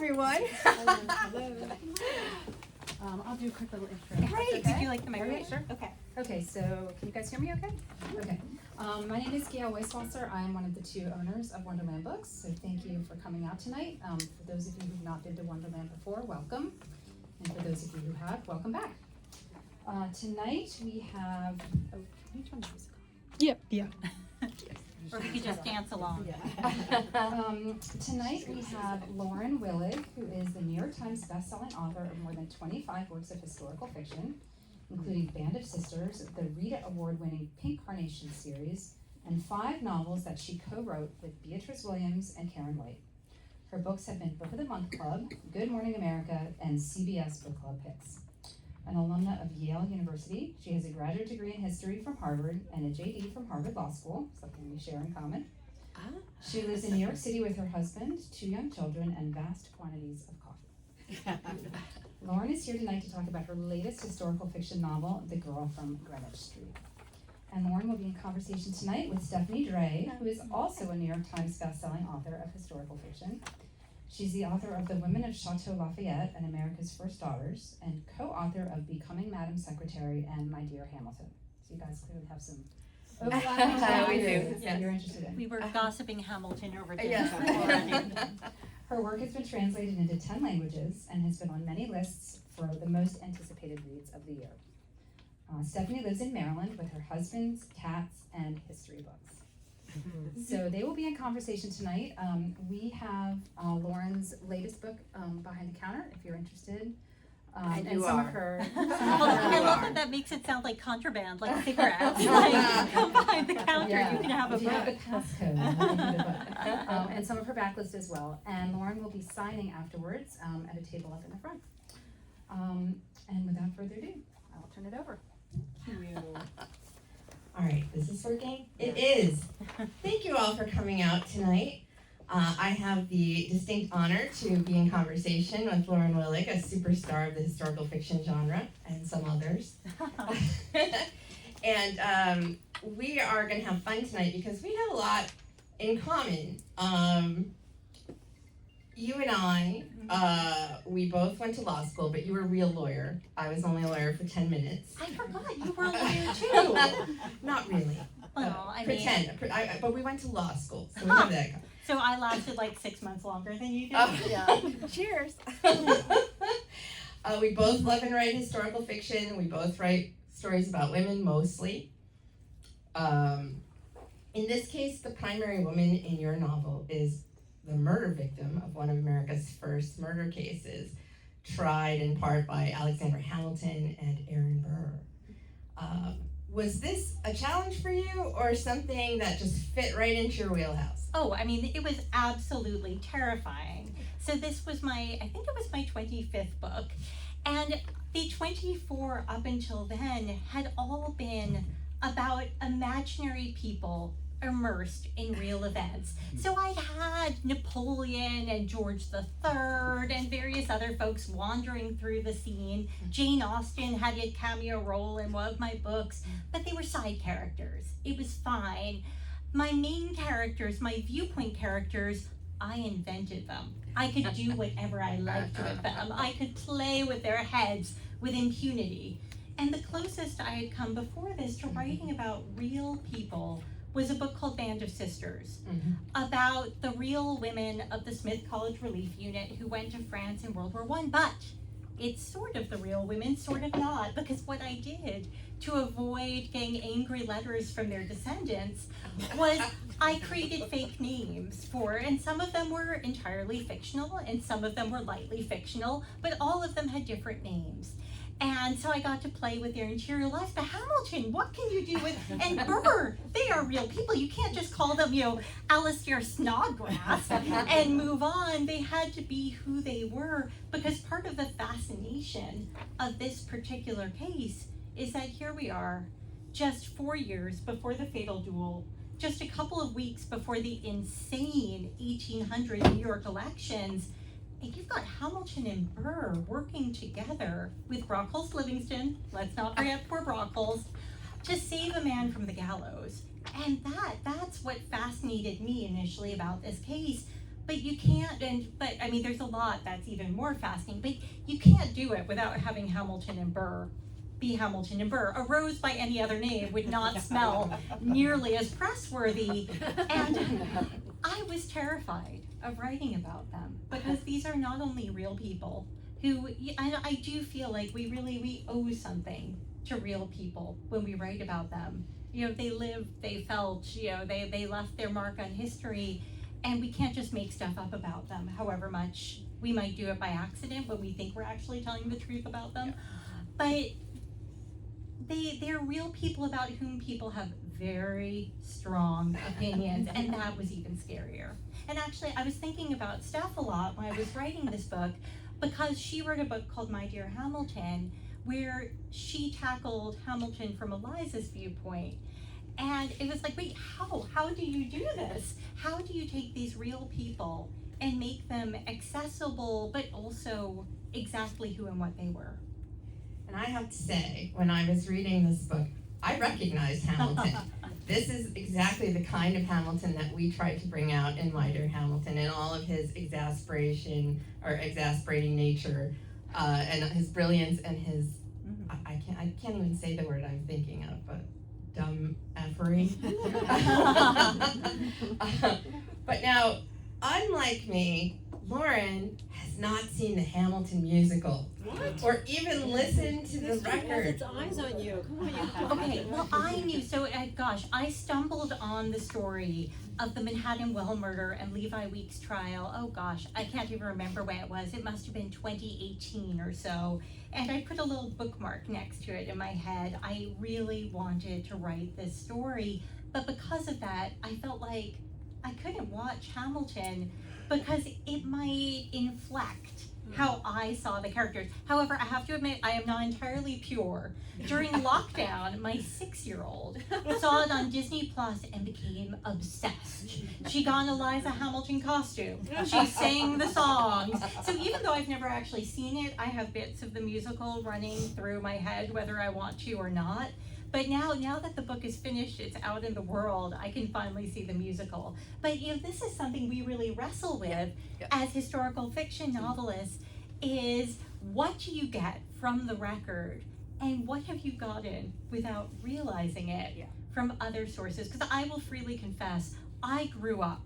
everyone. Hello. I'll do a quick little intro. Great. Okay. Would you like the microphone? Sure. Okay. Okay, so can you guys hear me okay? Okay. My name is Gail Weiswasser. I'm one of the two owners of Wonderland Books, so thank you for coming out tonight. For those of you who've not been to Wonderland before, welcome. And for those of you who have, welcome back. Tonight we have, oh, can you turn the music on? Yep. Yeah. Or we could just dance along. Tonight we have Lauren Willig, who is the New York Times bestselling author of more than 25 works of historical fiction, including Band of Sisters, the Rita Award-winning Pink Carnation series, and 5 novels that she co-wrote with Beatrice Williams and Karen White. Her books have been Book of the Month Club, Good Morning America, and CBS Book Club picks. An alumna of Yale University, she has a graduate degree in history from Harvard and a JD from Harvard Law School, something we share in common. She lives in New York City with her husband, 2 young children, and vast quantities of coffee. Lauren is here tonight to talk about her latest historical fiction novel, The Girl from Greenwich Street. And Lauren will be in conversation tonight with Stephanie Dray, who is also a New York Times bestselling author of historical fiction. She's the author of The Women of Chateau Lafayette and America's First Daughters, and co-author of Becoming Madam Secretary and My Dear Hamilton. So you guys clearly have some overlapping We do, that yes. you're interested in. We were gossiping Hamilton over dinner. Yes. Her work has been translated into 10 languages and has been on many lists for the most anticipated reads of the year. Stephanie lives in Maryland with her husband, cats, and history books. So they will be in conversation tonight. We have Lauren's latest book behind the counter, if you're interested. And some are. of her. Well, I love that that makes it sound like contraband, like cigarettes. Like, come behind the counter, you can have a if you have the book. passcode, then you can get a book. And some of her backlist as well. And Lauren will be signing afterwards at a table up in the front. And without further ado, I'll turn it over. Thank you. All right, is this working? It is. Thank you all for coming out tonight. I have the distinct honor to be in conversation with Lauren Willig, a superstar of the historical fiction genre, and some others. And we are going to have fun tonight because we have a lot in common. You and I, we both went to law school, but you were a real lawyer. I was only a lawyer for 10 minutes. I forgot you were a lawyer too. Not really. Well, I Pretend. But we went to law school, so we have that. So I lasted like 6 months longer than you did. Oh. Yeah. Cheers. We both love and write historical fiction. We both write stories about women, mostly. In this case, the primary woman in your novel is the murder victim of one of America's first murder cases, tried in part by Alexander Hamilton and Aaron Burr. Was this a challenge for you or something that just fit right into your wheelhouse? Oh, I mean, it was absolutely terrifying. So this was I think it was my 25th book. And the 24 up until then had all been about imaginary people immersed in real events. So I had Napoleon and George III and various other folks wandering through the scene. Jane Austen had a cameo role in one of my books, but they were side characters. It was fine. My main characters, my viewpoint characters, I invented them. I could do whatever I liked with them. I could play with their heads with impunity. And the closest I had come before this to writing about real people was a book called Band of Sisters, about the real women of the Smith College Relief Unit who went to France in World War I. But it's sort of the real women, sort of not, because what I did to avoid getting angry letters from their descendants was I created fake names and some of them were entirely fictional and some of them were lightly fictional, but all of them had different names. And so I got to play with their interior lives. But Hamilton, what can you do with, and Burr, they are real people. You can't just call them, Alistair Snodgrass and move on. They had to be who they were, because part of the fascination of this particular case is that here we are, just 4 years before the fatal duel, just a couple of weeks before the insane 1800 New York elections, and you've got Hamilton and Burr working together with Brockles Livingston, let's not forget poor Brockles, to save a man from the gallows. And that's what fascinated me initially about this case. But you can't, but I mean, there's a lot that's even more fascinating, but you can't do it without having Hamilton and Burr be Hamilton and Burr. A rose by any other name would not smell nearly as pressworthy, and I was terrified of writing about them, because these are not only real people who, I do feel like we owe something to real people when we write about them. You know, they lived, they felt, you know, they left their mark on history, and we can't just make stuff up about them, however much we might do it by accident when we think we're actually telling the truth about them. But they're real people about whom people have very strong opinions, and that was even scarier. And actually, I was thinking about Steph a lot when I was writing this book, because she wrote a book called My Dear Hamilton, where she tackled Hamilton from Eliza's viewpoint. And it was like, wait, how do you do this? How do you take these real people and make them accessible, but also exactly who and what they were? And I have to say, when I was reading this book, I recognized Hamilton. This is exactly the kind of Hamilton that we tried to bring out in My Dear Hamilton, and all of his exasperating nature, and his brilliance, and his I can't even say the word I'm thinking of, but dumb-effery. But now, unlike me, Lauren has not seen the Hamilton musical. What? Or even listened to the This one has record. its eyes on you. Come on, you. Okay, well, I knew, so I stumbled on the story of the Manhattan Well murder and Levi Weeks' trial. Oh gosh, I can't even remember when it was. It must have been 2018 or so. And I put a little bookmark next to it in my head. I really wanted to write this story, but because of that, I felt like I couldn't watch Hamilton because it might inflect how I saw the characters. However, I have to admit, I am not entirely pure. During lockdown, my 6-year-old saw it on Disney Plus and became obsessed. She got an Eliza Hamilton costume. She sang the songs. So even though I've never actually seen it, I have bits of the musical running through my head, whether I want to or not. But now that the book is finished, it's out in the world, I can finally see the musical. But you know, this is something we really wrestle with as historical fiction novelists, is what do you get from the record, and what have you gotten without realizing it from other sources? Because I will freely confess, I grew up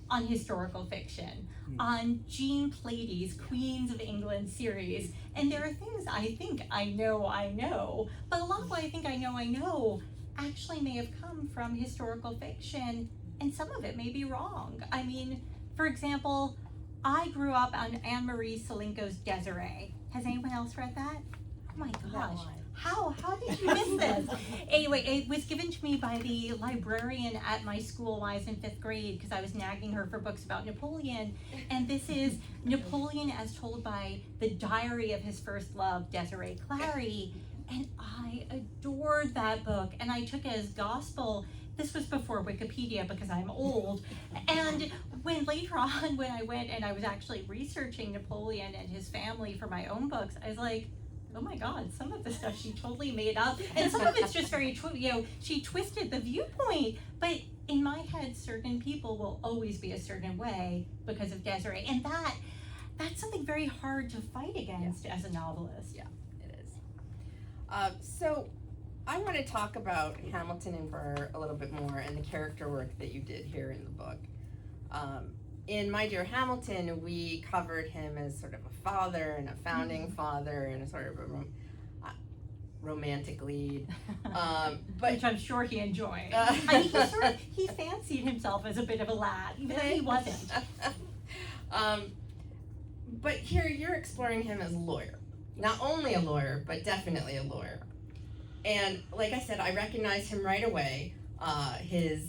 on historical fiction, on Jean Plady's Queens of England series, and there are things I think I know, but a lot of what I think I know actually may have come from historical fiction, and some of it may be wrong. I mean, for example, I grew up on Anne-Marie Selinko's Desiree. Has anyone else read that? Oh my gosh. How did you miss this? Anyway, it was given to me by the librarian at my school when I was in 5th grade, because I was nagging her for books about Napoleon. And this is Napoleon as told by the diary of his first love, Desiree Clary. And I adored that book, and I took it as gospel. This was before Wikipedia, because I'm old. And when later on, when I went and I was actually researching Napoleon and his family for my own books, I was like, oh my God, some of the stuff she totally made up, and some of it's just very, she twisted the viewpoint. But in my head, certain people will always be a certain way because of Desiree, and that's something very hard to fight against as a novelist. Yeah, it is. So I want to talk about Hamilton and Burr a little bit more, and the character work that you did here in the book. In My Dear Hamilton, we covered him as sort of a father and a founding father and a sort of a romantic lead, but Which I'm sure he enjoyed. I mean, he fancied himself as a bit of a lad, even though he wasn't. But here you're exploring him as a lawyer. Not only a lawyer, but definitely a lawyer. And like I said, I recognized him right away. His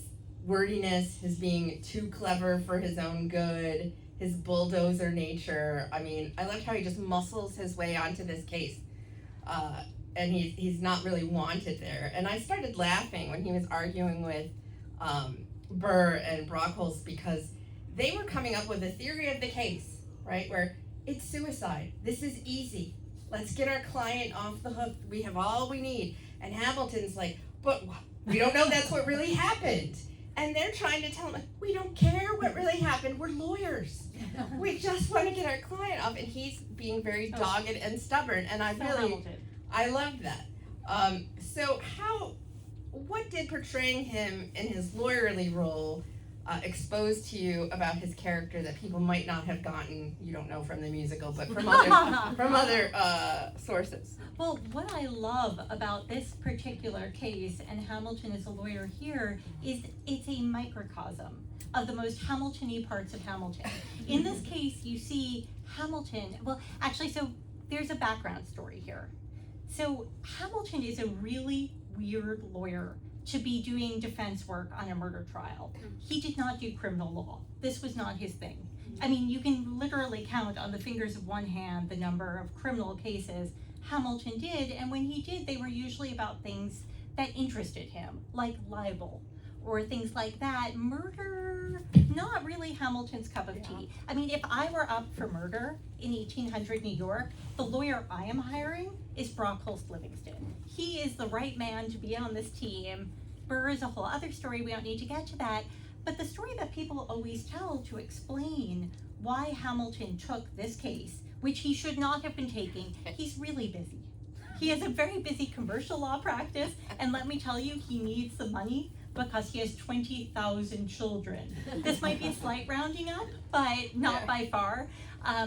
wordiness, his being too clever for his own good, his bulldozer nature. I mean, I loved how he just muscles his way onto this case. And he's not really wanted there. And I started laughing when he was arguing with Burr and Brockles, because they were coming up with a theory of the case, right? Where it's suicide. This is easy. Let's get our client off the hook. We have all we need. And Hamilton's like, but we don't know that's what really happened. And they're trying to tell him, we don't care what really happened. We're lawyers. We just want to get our client off. And he's being very dogged and stubborn. And I loved that. What did portraying him in his lawyerly role expose to you about his character that people might not have gotten, you don't know from the musical, but from other sources? Well, what I love about this particular case, and Hamilton is a lawyer here, is it's a microcosm of the most Hamilton-y parts of Hamilton. In this case, you see Hamilton, so there's a background story here. So Hamilton is a really weird lawyer to be doing defense work on a murder trial. He did not do criminal law. This was not his thing. I mean, you can literally count on the fingers of one hand the number of criminal cases Hamilton did, and when he did, they were usually about things that interested him, like libel, or things like that. Murder, not really Hamilton's cup of tea. I mean, if I were up for murder in 1800 New York, the lawyer I am hiring is Brockholst Livingston. He is the right man to be on this team. Burr is a whole other story, we don't need to get to that. But the story that people always tell to explain why Hamilton took this case, which he should not have been taking, he's really busy. He has a very busy commercial law practice, and let me tell you, he needs the money because he has 20,000 children. This might be a slight rounding up, but not by far.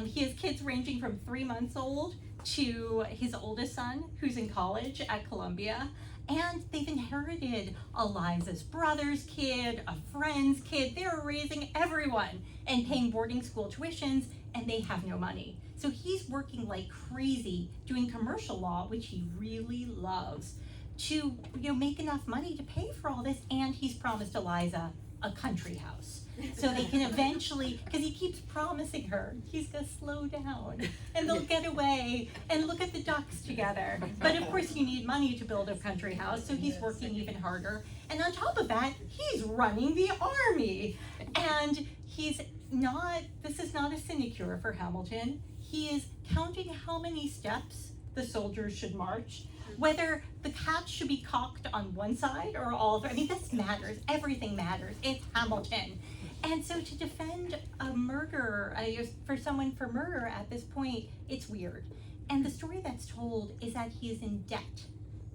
He has kids ranging from 3 months old to his oldest son, who's in college at Columbia. And they've inherited Eliza's brother's kid, a friend's kid. They're raising everyone and paying boarding school tuitions, and they have no money. So he's working like crazy doing commercial law, which he really loves, to make enough money to pay for all this. And he's promised Eliza a country house. So they can eventually, because he keeps promising her, he's gonna slow down and they'll get away and look at the ducks together. But of course you need money to build a country house, so he's working even harder. And on top of that, he's running the army. And this is not a sinecure for Hamilton. He is counting how many steps the soldiers should march, whether the cat should be cocked on one side or all of it. I mean, this matters. Everything matters. It's Hamilton. And so to defend a murder, for someone for murder at this point, it's weird. And the story that's told is that he is in debt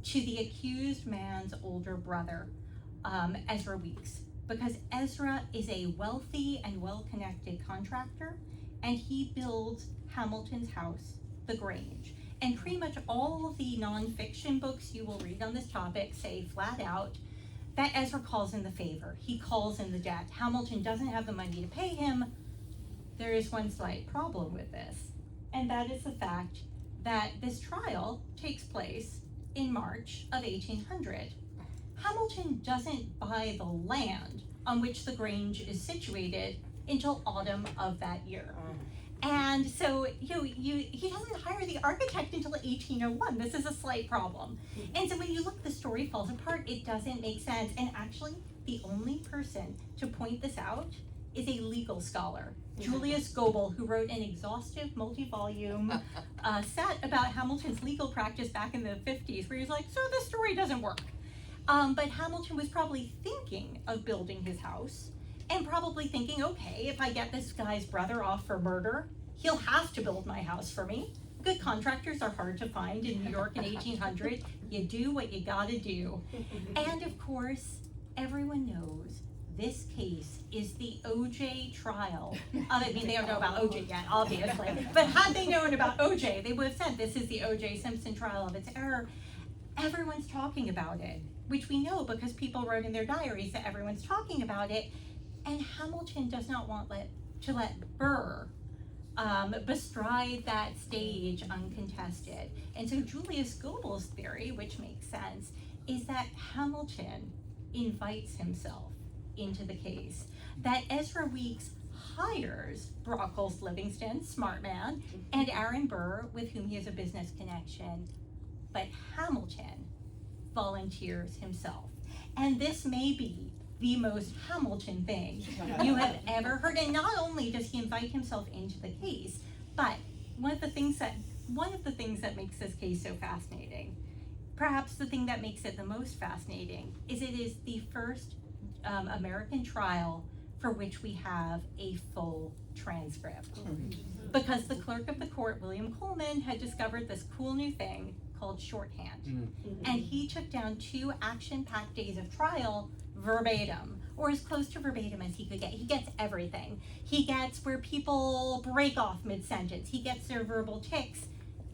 to the accused man's older brother, Ezra Weeks, because Ezra is a wealthy and well-connected contractor, and he builds Hamilton's house, the Grange. And pretty much all of the nonfiction books you will read on this topic say flat out that Ezra calls in the favor. He calls in the debt. Hamilton doesn't have the money to pay him. There is one slight problem with this, and that is the fact that this trial takes place in March of 1800. Hamilton doesn't buy the land on which the Grange is situated until autumn of that year. And so, he doesn't hire the architect until 1801. This is a slight problem. And so when you look, the story falls apart. It doesn't make sense. And actually, the only person to point this out is a legal scholar, Julius Goebel, who wrote an exhaustive multi-volume set about Hamilton's legal practice back in the 50s, where he's like, so this story doesn't work. But Hamilton was probably thinking of building his house, and probably thinking, okay, if I get this guy's brother off for murder, he'll have to build my house for me. Good contractors are hard to find in New York in 1800. You do what you gotta do. And of course, everyone knows this case is the OJ trial. I mean, they don't know about OJ yet, obviously. But had they known about OJ, they would have said this is the OJ Simpson trial of its error. Everyone's talking about it, which we know because people wrote in their diaries that everyone's talking about it. And Hamilton does not want to let Burr bestride that stage uncontested. And so Julius Goebel's theory, which makes sense, is that Hamilton invites himself into the case, that Ezra Weeks hires Brockholst Livingston, smart man, and Aaron Burr, with whom he has a business connection, but Hamilton volunteers himself. And this may be the most Hamilton thing you have ever heard. And not only does he invite himself into the case, but one of the things that makes this case so fascinating, perhaps the thing that makes it the most fascinating, is it is the first American trial for which we have a full transcript. Because the clerk of the court, William Coleman, had discovered this cool new thing called shorthand. And he took down 2 action-packed days of trial verbatim, or as close to verbatim as he could get. He gets everything. He gets where people break off mid-sentence. He gets their verbal tics.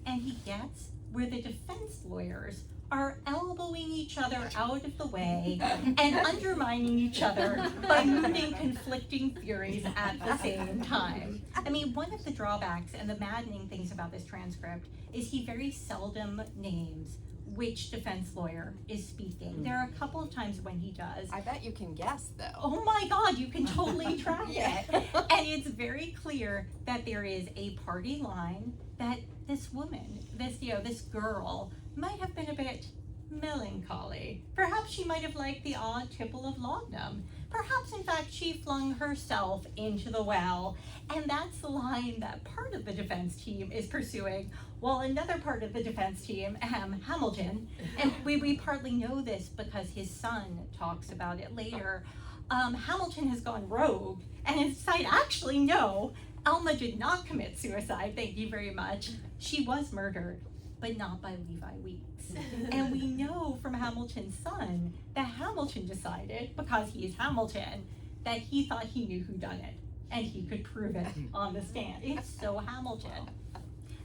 And he gets where the defense lawyers are elbowing each other out of the way and undermining each other by moving conflicting theories at the same time. I mean, one of the drawbacks and the maddening things about this transcript is he very seldom names which defense lawyer is speaking. There are a couple of times when he does. I bet you can guess though. Oh my God, you can totally track Yeah. it. And it's very clear that there is a party line that this woman, this girl, might have been a bit melancholy. Perhaps she might have liked the odd tipple of laudanum. Perhaps, in fact, she flung herself into the well. And that's the line that part of the defense team is pursuing, while another part of the defense team, Hamilton, and we partly know this because his son talks about it later, Hamilton has gone rogue and has decided, actually, no, Alma did not commit suicide, thank you very much. She was murdered, but not by Levi Weeks. And we know from Hamilton's son that Hamilton decided, because he is Hamilton, that he thought he knew who done it, and he could prove it on the stand. It's so Hamilton.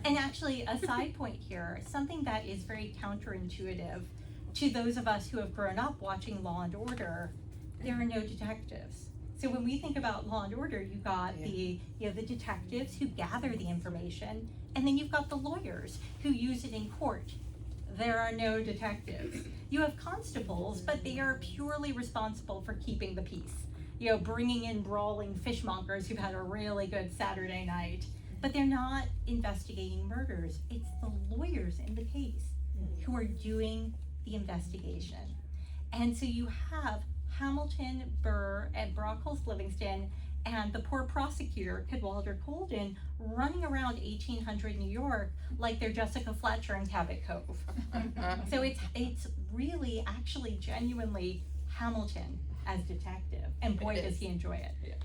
And actually, a side point here, something that is very counterintuitive to those of us who have grown up watching Law and Order, there are no detectives. So when we think about Law and Order, you've got the detectives who gather the information, and then you've got the lawyers who use it in court. There are no detectives. You have constables, but they are purely responsible for keeping the peace. Bringing in brawling fishmongers who've had a really good Saturday night, but they're not investigating murders. It's the lawyers in the case who are doing the investigation. And so you have Hamilton, Burr, and Brockholst Livingston, and the poor prosecutor, Cadwalader Colden, running around 1800 New York like they're Jessica Fletcher in Cabot Cove. So it's really, actually, genuinely Hamilton as detective, and boy, does he enjoy it.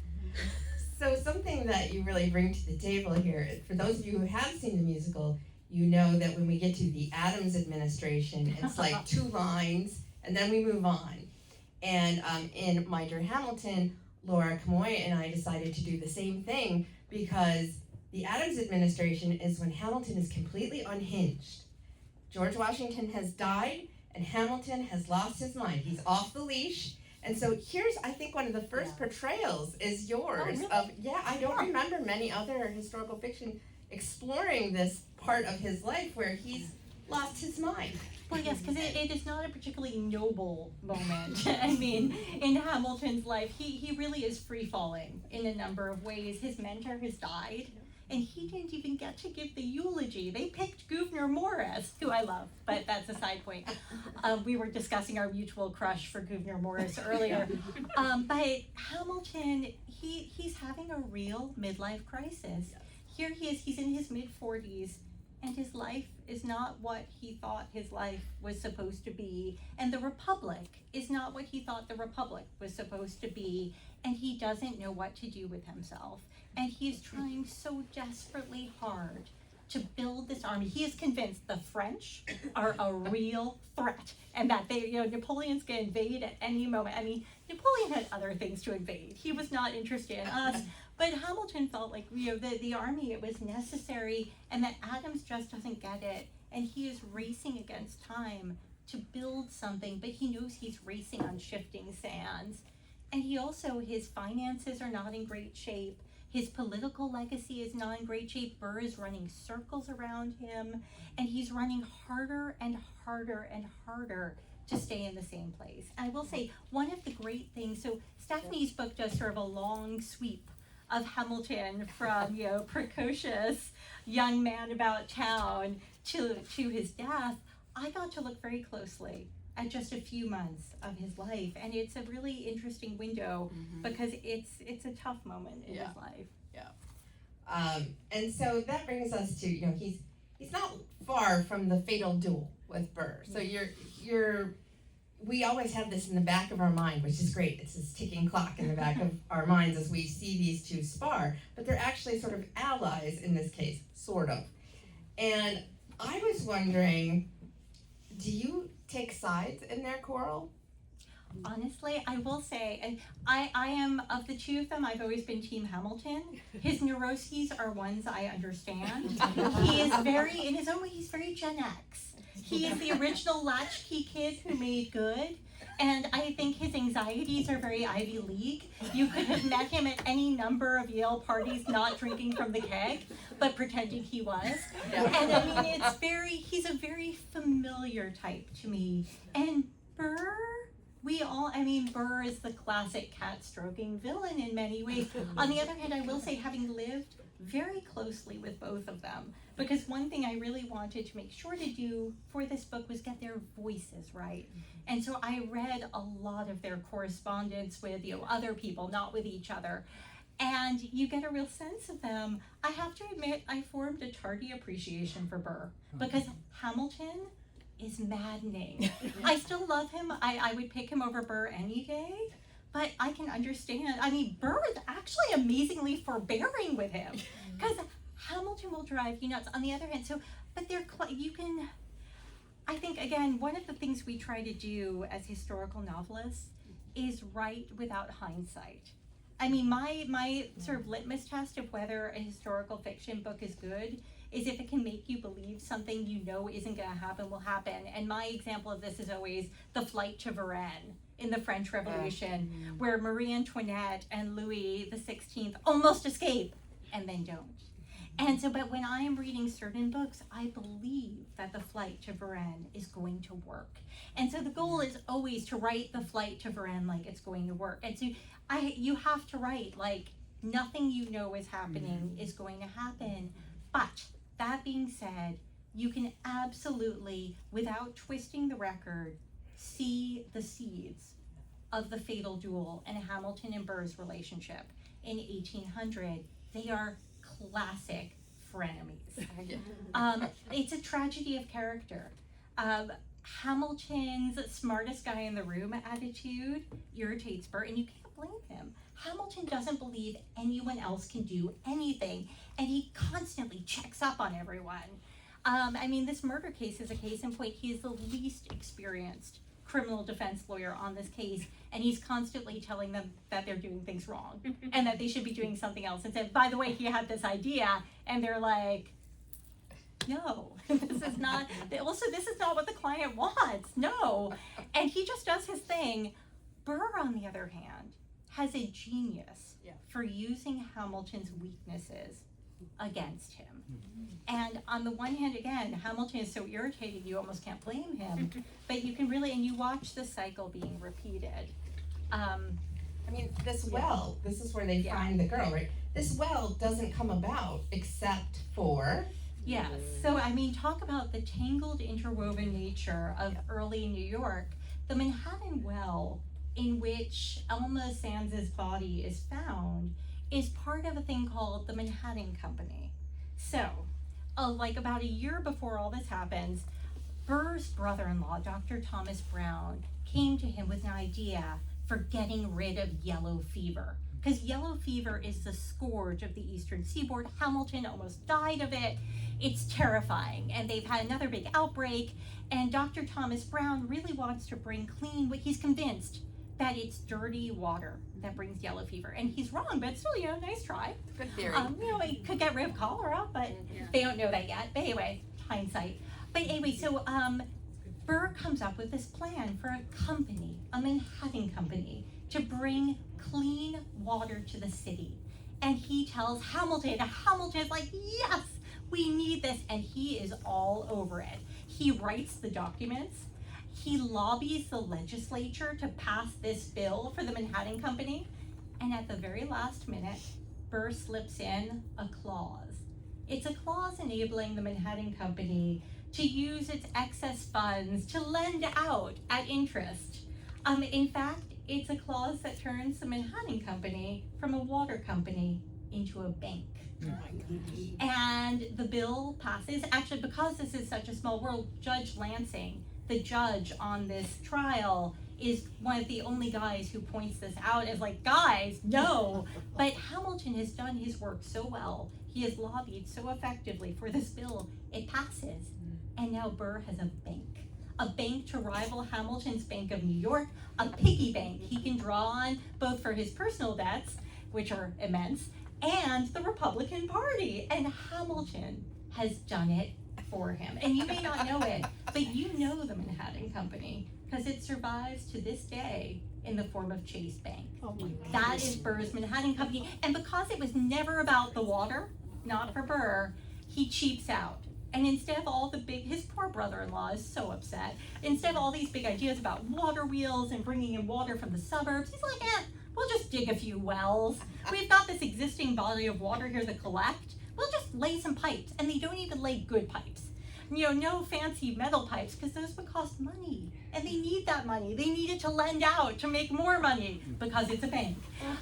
So something that you really bring to the table here, for those of you who have seen the musical, you know that when we get to the Adams administration, it's like 2 lines, and then we move on. And in My Dear Hamilton, Laura Camoy and I decided to do the same thing, because the Adams administration is when Hamilton is completely unhinged. George Washington has died, and Hamilton has lost his mind. He's off the leash. And so here's, I think, one of the first portrayals is yours. Oh, really? I don't remember many other historical fiction exploring this part of his life where he's lost his mind. Well, yes, because it is not a particularly noble moment. I mean, in Hamilton's life, he really is free-falling in a number of ways. His mentor has died, and he didn't even get to give the eulogy. They picked Gouverneur Morris, who I love, but that's a side point. We were discussing our mutual crush for Gouverneur Morris earlier. But Hamilton, he's having a real midlife crisis. Here he is, he's in his mid-40s, and his life is not what he thought his life was supposed to be, and the Republic is not what he thought the Republic was supposed to be, and he doesn't know what to do with himself. And he is trying so desperately hard to build this army. He is convinced the French are a real threat, and that Napoleon's gonna invade at any moment. I mean, Napoleon had other things to invade. He was not interested in us. But Hamilton felt like the army, it was necessary, and that Adams just doesn't get it, and he is racing against time to build something, but he knows he's racing on shifting sands. And he also, his finances are not in great shape. His political legacy is not in great shape. Burr is running circles around him, and he's running harder and harder and harder to stay in the same place. And I will say, one of the great things, so Stephanie's book does sort of a long sweep of Hamilton from, precocious young man about town to his death. I got to look very closely at just a few months of his life, and it's a really interesting window because it's a tough moment in his life. And so that brings us to, he's not far from the fatal duel with Burr. So we always have this in the back of our mind, which is great. It's this ticking clock in the back of our minds as we see these two spar, but they're actually sort of allies in this case, sort of. And I was wondering, do you take sides in their quarrel? Honestly, I will say, and I am, of the two of them, I've always been Team Hamilton. His neuroses are ones I understand. He is very, in his own way, he's very Gen X. He is the original latchkey kid who made good. And I think his anxieties are very Ivy League. You could have met him at any number of Yale parties, not drinking from the keg, but pretending he was. And I mean, he's a very familiar type to me. And Burr, Burr is the classic cat-stroking villain in many ways. On the other hand, I will say, having lived very closely with both of them, because one thing I really wanted to make sure to do for this book was get their voices right. And so I read a lot of their correspondence with other people, not with each other. And you get a real sense of them. I have to admit, I formed a tardy appreciation for Burr, because Hamilton is maddening. I still love him. I would pick him over Burr any day, but I can understand. I mean, Burr is actually amazingly forbearing with him, because Hamilton will drive you nuts. On the other hand, I think, again, one of the things we try to do as historical novelists is write without hindsight. I mean, my sort of litmus test of whether a historical fiction book is good is if it can make you believe something you know isn't going to happen will happen. And my example of this is always The Flight to Varennes in the French Revolution, where Marie Antoinette and Louis XVI almost escape and then don't. And so, but when I am reading certain books, I believe that The Flight to Varennes is going to work. And so the goal is always to write The Flight to Varennes like it's going to work. And so you have to write like nothing you know is happening is going to happen. But that being said, you can absolutely, without twisting the record, see the seeds of the fatal duel and Hamilton and Burr's relationship in 1800. They are classic frenemies. It's a tragedy of character. Hamilton's smartest guy in the room attitude irritates Burr, and you can't blame him. Hamilton doesn't believe anyone else can do anything, and he constantly checks up on everyone. This murder case is a case in point. He is the least experienced criminal defense lawyer on this case, and he's constantly telling them that they're doing things wrong and that they should be doing something else, and said, by the way, he had this idea, and they're like, no, this is not what the client wants, no. And he just does his thing. Burr, on the other hand, has a genius for using Hamilton's weaknesses against him. And on the one hand, again, Hamilton is so irritating you almost can't blame him, but you can really, and you watch the cycle being repeated. This well, this is where they find the girl, right? This well doesn't come about except for... Yes, so talk about the tangled, interwoven nature of early New York. The Manhattan Well, in which Elma Sands's body is found, is part of a thing called the Manhattan Company. So, like about a year before all this happens, Burr's brother-in-law, Dr. Thomas Brown, came to him with an idea for getting rid of yellow fever. Because yellow fever is the scourge of the eastern seaboard. Hamilton almost died of it. It's terrifying. And they've had another big outbreak. And Dr. Thomas Brown really wants to bring clean, he's convinced that it's dirty water that brings yellow fever. And he's wrong, but still, nice try. Good theory. It could get rid of cholera, but they don't know that yet. But anyway, hindsight. But anyway, so Burr comes up with this plan for a company, a Manhattan Company, to bring clean water to the city. And he tells Hamilton, Hamilton's like, yes, we need this. And he is all over it. He writes the documents. He lobbies the legislature to pass this bill for the Manhattan Company. And at the very last minute, Burr slips in a clause. It's a clause enabling the Manhattan Company to use its excess funds to lend out at interest. In fact, it's a clause that turns the Manhattan Company from a water company into a bank. Oh my gosh. And the bill passes. Actually, because this is such a small world, Judge Lansing, the judge on this trial is one of the only guys who points this out as like, guys, no. But Hamilton has done his work so well. He has lobbied so effectively for this bill, it passes. And now Burr has a bank to rival Hamilton's Bank of New York, a piggy bank he can draw on both for his personal debts, which are immense, and the Republican Party. And Hamilton has done it for him. And you may not know it, but you know the Manhattan Company because it survives to this day in the form of Chase Bank. Oh my God. That is Burr's Manhattan Company. And because it was never about the water, not for Burr, he cheaps out. And instead of all the big, his poor brother-in-law is so upset. Instead of all these big ideas about water wheels and bringing in water from the suburbs, he's like, we'll just dig a few wells. We've got this existing body of water here to collect. We'll just lay some pipes. And they don't even lay good pipes. You know, no fancy metal pipes, because those would cost money. And they need that money. They need it to lend out to make more money, because it's a bank.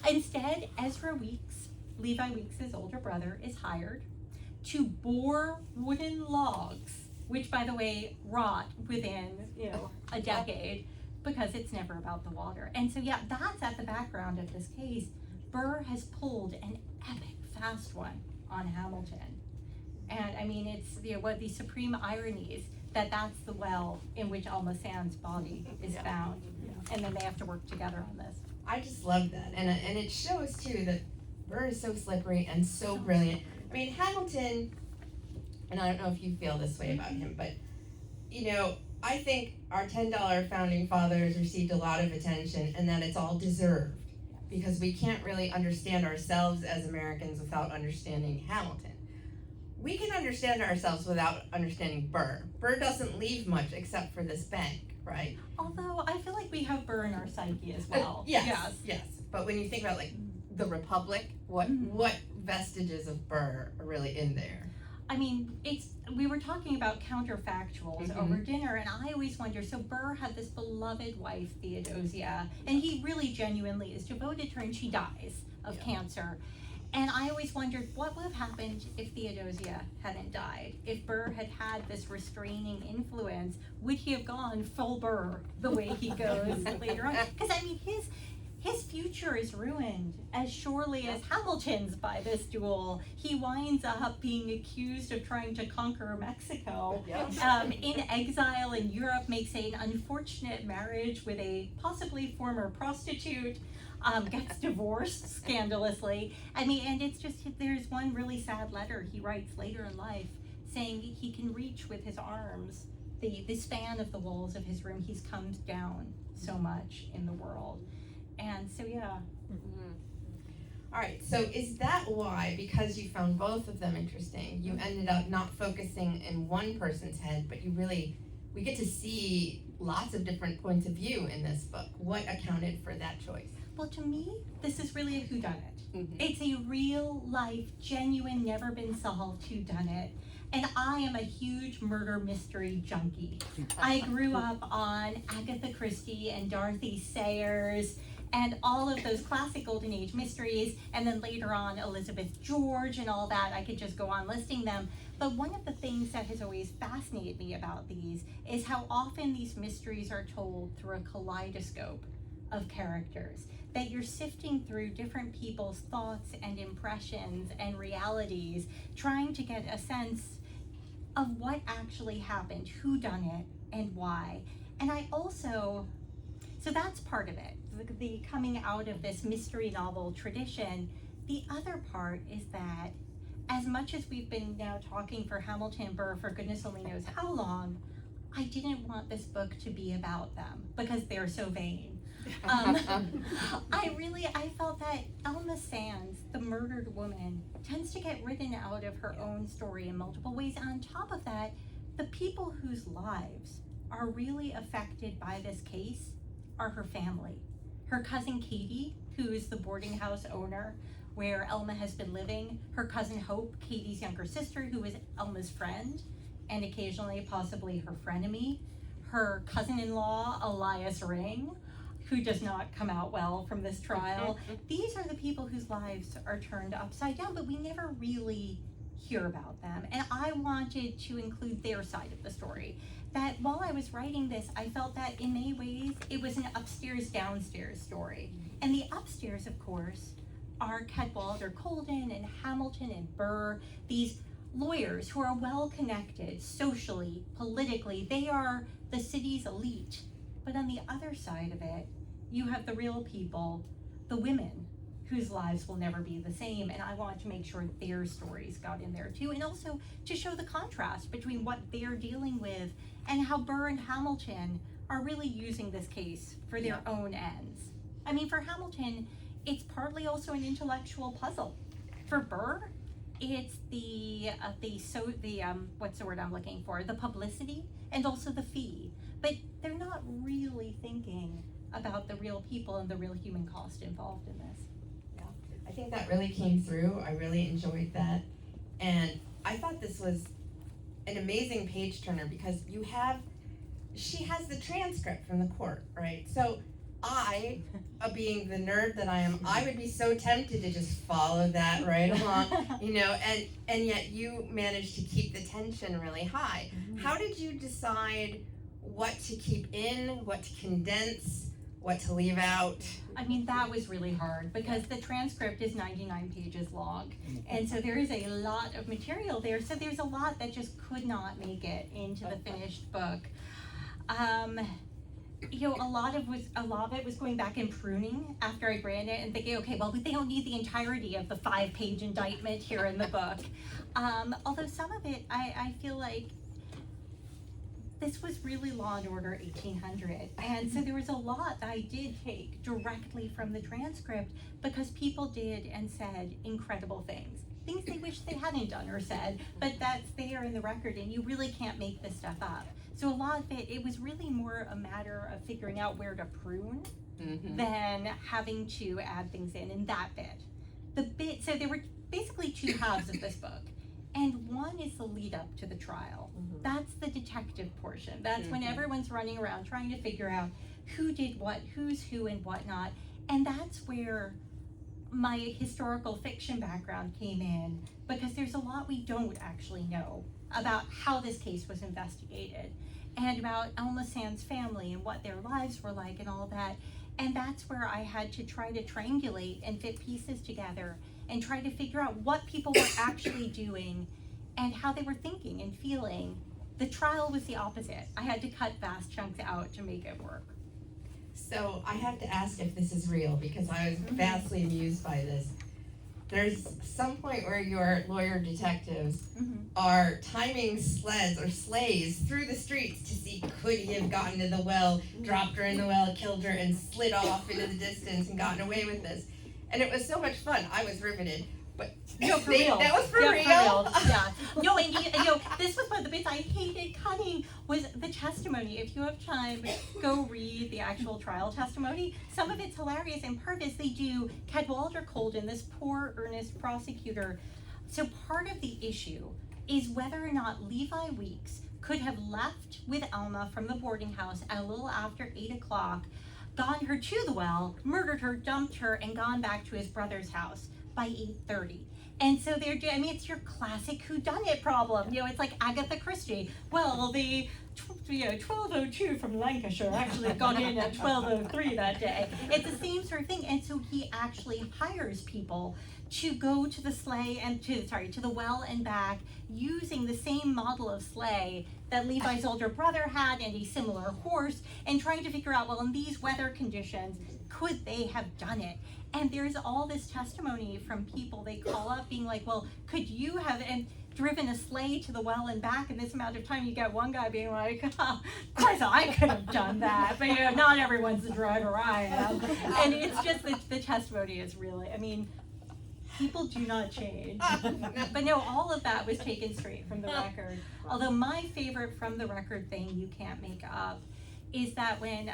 Instead, Ezra Weeks, Levi Weeks' older brother, is hired to bore wooden logs, which, by the way, rot within, a decade, because it's never about the water. And so, yeah, that's at the background of this case. Burr has pulled an epic fast one on Hamilton. And I mean, it's one of the supreme ironies that that's the well in which Alma Sand's body is found. And then they have to work together on this. I just love that. And it shows, too, that Burr is so slippery and so brilliant. I mean, Hamilton, and I don't know if you feel this way about him, but, I think our $10 founding fathers received a lot of attention and that it's all deserved because we can't really understand ourselves as Americans without understanding Hamilton. We can understand ourselves without understanding Burr. Burr doesn't leave much except for this bank, right? Although I feel like we have Burr in our psyche as well. Yes. But when you think about like the Republic, what vestiges of Burr are really in there? I mean, we were talking about counterfactuals over dinner, and I always wonder, so Burr had this beloved wife, Theodosia, and he really genuinely is devoted to her, and she dies of cancer. And I always wondered what would have happened if Theodosia hadn't died. If Burr had had this restraining influence, would he have gone full Burr the way he goes later on? Because I mean, his future is ruined as surely as Hamilton's by this duel. He winds up being accused of trying to conquer Mexico, in exile in Europe, makes an unfortunate marriage with a possibly former prostitute, gets divorced scandalously. I mean, and it's just, there's one really sad letter he writes later in life saying he can reach with his arms the span of the walls of his room. He's come down so much in the world. And so, yeah. All right, so is that why, because you found both of them interesting, you ended up not focusing in one person's head, but we get to see lots of different points of view in this book. What accounted for that choice? Well, to me, this is really a whodunit. It's a real life, genuine, never been solved whodunit. And I am a huge murder mystery junkie. I grew up on Agatha Christie and Dorothy Sayers and all of those classic Golden Age mysteries, and then later on Elizabeth George and all that. I could just go on listing them. But one of the things that has always fascinated me about these is how often these mysteries are told through a kaleidoscope of characters, that you're sifting through different people's thoughts and impressions and realities, trying to get a sense of what actually happened, who done it, and why. And I also, so that's part of it, the coming out of this mystery novel tradition. The other part is that as much as we've been now talking for Hamilton and Burr for goodness only knows how long, I didn't want this book to be about them because they're so vain. I felt that Alma Sands, the murdered woman, tends to get written out of her own story in multiple ways. And on top of that, the people whose lives are really affected by this case are her family. Her cousin Katie, who is the boarding house owner where Elma has been living, her cousin Hope, Katie's younger sister, who is Elma's friend, and occasionally possibly her frenemy, her cousin-in-law, Elias Ring, who does not come out well from this trial. These are the people whose lives are turned upside down, but we never really hear about them, and I wanted to include their side of the story. That while I was writing this, I felt that in many ways it was an upstairs downstairs story. And the upstairs, of course, are Cadwallader Colden and Hamilton and Burr, these lawyers who are well connected socially, politically. They are the city's elite. But on the other side of it, you have the real people, the women, whose lives will never be the same. And I want to make sure their stories got in there too. And also to show the contrast between what they're dealing with and how Burr and Hamilton are really using this case for their own ends. I mean, for Hamilton, it's partly also an intellectual puzzle. For Burr, it's what's the word I'm looking for? The publicity and also the fee. But they're not really thinking about the real people and the real human cost involved in this. I think that really came through. I really enjoyed that. And I thought this was an amazing page turner because she has the transcript from the court, right? So I, being the nerd that I am, I would be so tempted to just follow that right along, and yet you managed to keep the tension really high. How did you decide what to keep in, what to condense, what to leave out? I mean, that was really hard because the transcript is 99 pages long. And so there is a lot of material there. So there's a lot that just could not make it into the finished book. A lot of it was going back and pruning after I ran it and thinking, okay, well, they don't need the entirety of the 5-page indictment here in the book. Although some of it, I feel like this was really Law and Order 1800. And so there was a lot that I did take directly from the transcript because people did and said incredible things they wish they hadn't done or said, but that's there in the record and you really can't make this stuff up. So a lot of it was really more a matter of figuring out where to prune than having to add things in that bit. So there were basically two halves of this book. And one is the lead up to the trial. That's the detective portion. That's when everyone's running around trying to figure out who did what, who's who and whatnot. And that's where my historical fiction background came in, because there's a lot we don't actually know about how this case was investigated and about Elma Sand's family and what their lives were like and all that. And that's where I had to try to triangulate and fit pieces together and try to figure out what people were actually doing and how they were thinking and feeling. The trial was the opposite. I had to cut vast chunks out to make it work. So I have to ask if this is real because I was vastly amused by this. There's some point where your lawyer detectives are timing sleds or sleighs through the streets to see could he have gotten to the well, dropped her in the well, killed her, and slid off into the distance and gotten away with this. And it was so much fun. I was riveted. But For real. That was for real? Yeah. No, and this was one of the bits I hated cutting was the testimony. If you have time, go read the actual trial testimony. Some of it's hilarious, and part of it is they do Cadwallader Colden, this poor earnest prosecutor. So part of the issue is whether or not Levi Weeks could have left with Elma from the boarding house at a little after 8 o'clock, gotten her to the well, murdered her, dumped her, and gone back to his brother's house by 8:30. And so it's your classic whodunit problem. It's like Agatha Christie. Well, the 12:02 from Lancashire actually got in at 12:03 that day. It's the same sort of thing. And so he actually hires people to go to the sleigh and to the well and back using the same model of sleigh that Levi's older brother had and a similar horse, and trying to figure out, well, in these weather conditions, could they have done it? And there's all this testimony from people they call up being like, well, could you have driven a sleigh to the well and back in this amount of time? You get one guy being like, of course I could have done that, but not everyone's the driver I am. And it's just the testimony is really, people do not change. But no, all of that was taken straight from the record. Although my favorite from the record thing you can't make up is that when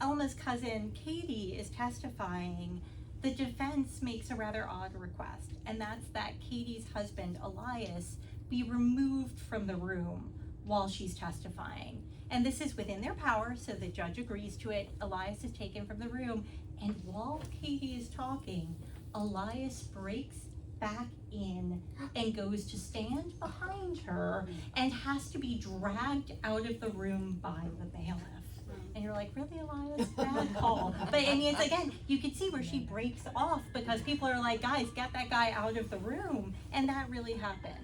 Elma's cousin Katie is testifying, the defense makes a rather odd request, and that's that Katie's husband, Elias, be removed from the room while she's testifying. And this is within their power, so the judge agrees to it. Elias is taken from the room, and while Katie is talking, Elias breaks back in and goes to stand behind her and has to be dragged out of the room by the bailiff. And you're like, really, Elias? Bad call. But I mean, it's again, you can see where she breaks off because people are like, guys, get that guy out of the room. And that really happened.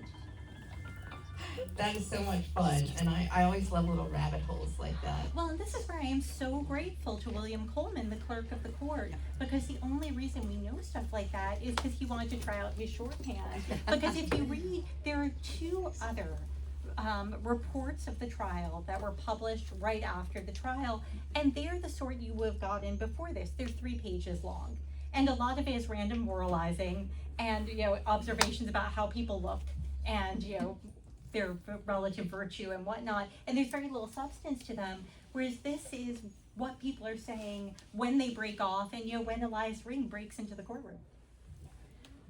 That is so much fun, and I always love little rabbit holes like that. Well, and this is where I am so grateful to William Coleman, the clerk of the court, because the only reason we know stuff like that is because he wanted to try out his shorthand. Because if you read, there are two other reports of the trial that were published right after the trial, and they're the sort you would have gotten before this. They're 3 pages long, and a lot of it is random moralizing and observations about how people look and their relative virtue and whatnot, and there's very little substance to them, whereas this is what people are saying when they break off and when Elias Ring breaks into the courtroom.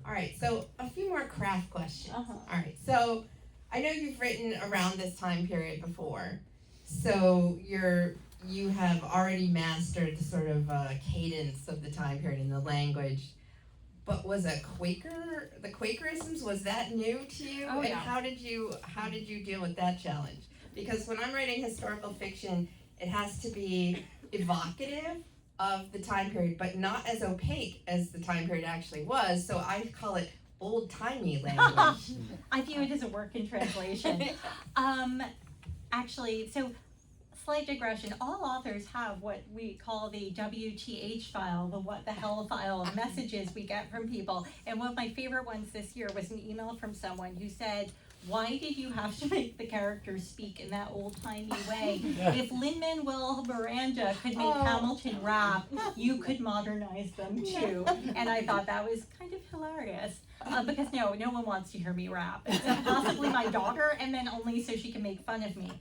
All right, so a few more craft questions. Uh-huh. All right, so I know you've written around this time period before, so you have already mastered the sort of cadence of the time period and the language. But was the Quakerisms, was that new to you? Oh, yeah. And how did you deal with that challenge? Because when I'm writing historical fiction, it has to be evocative of the time period, but not as opaque as the time period actually was. So I call it old-timey language. I view it as a work in translation. Actually, so slight digression, all authors have what we call the WTH file, the what the hell file of messages we get from people. And one of my favorite ones this year was an email from someone who said, why did you have to make the characters speak in that old-timey way? If Lin-Manuel Miranda could make Hamilton rap, you could modernize them too. And I thought that was kind of hilarious. Because no one wants to hear me rap. Except possibly my daughter, and then only so she can make fun of me.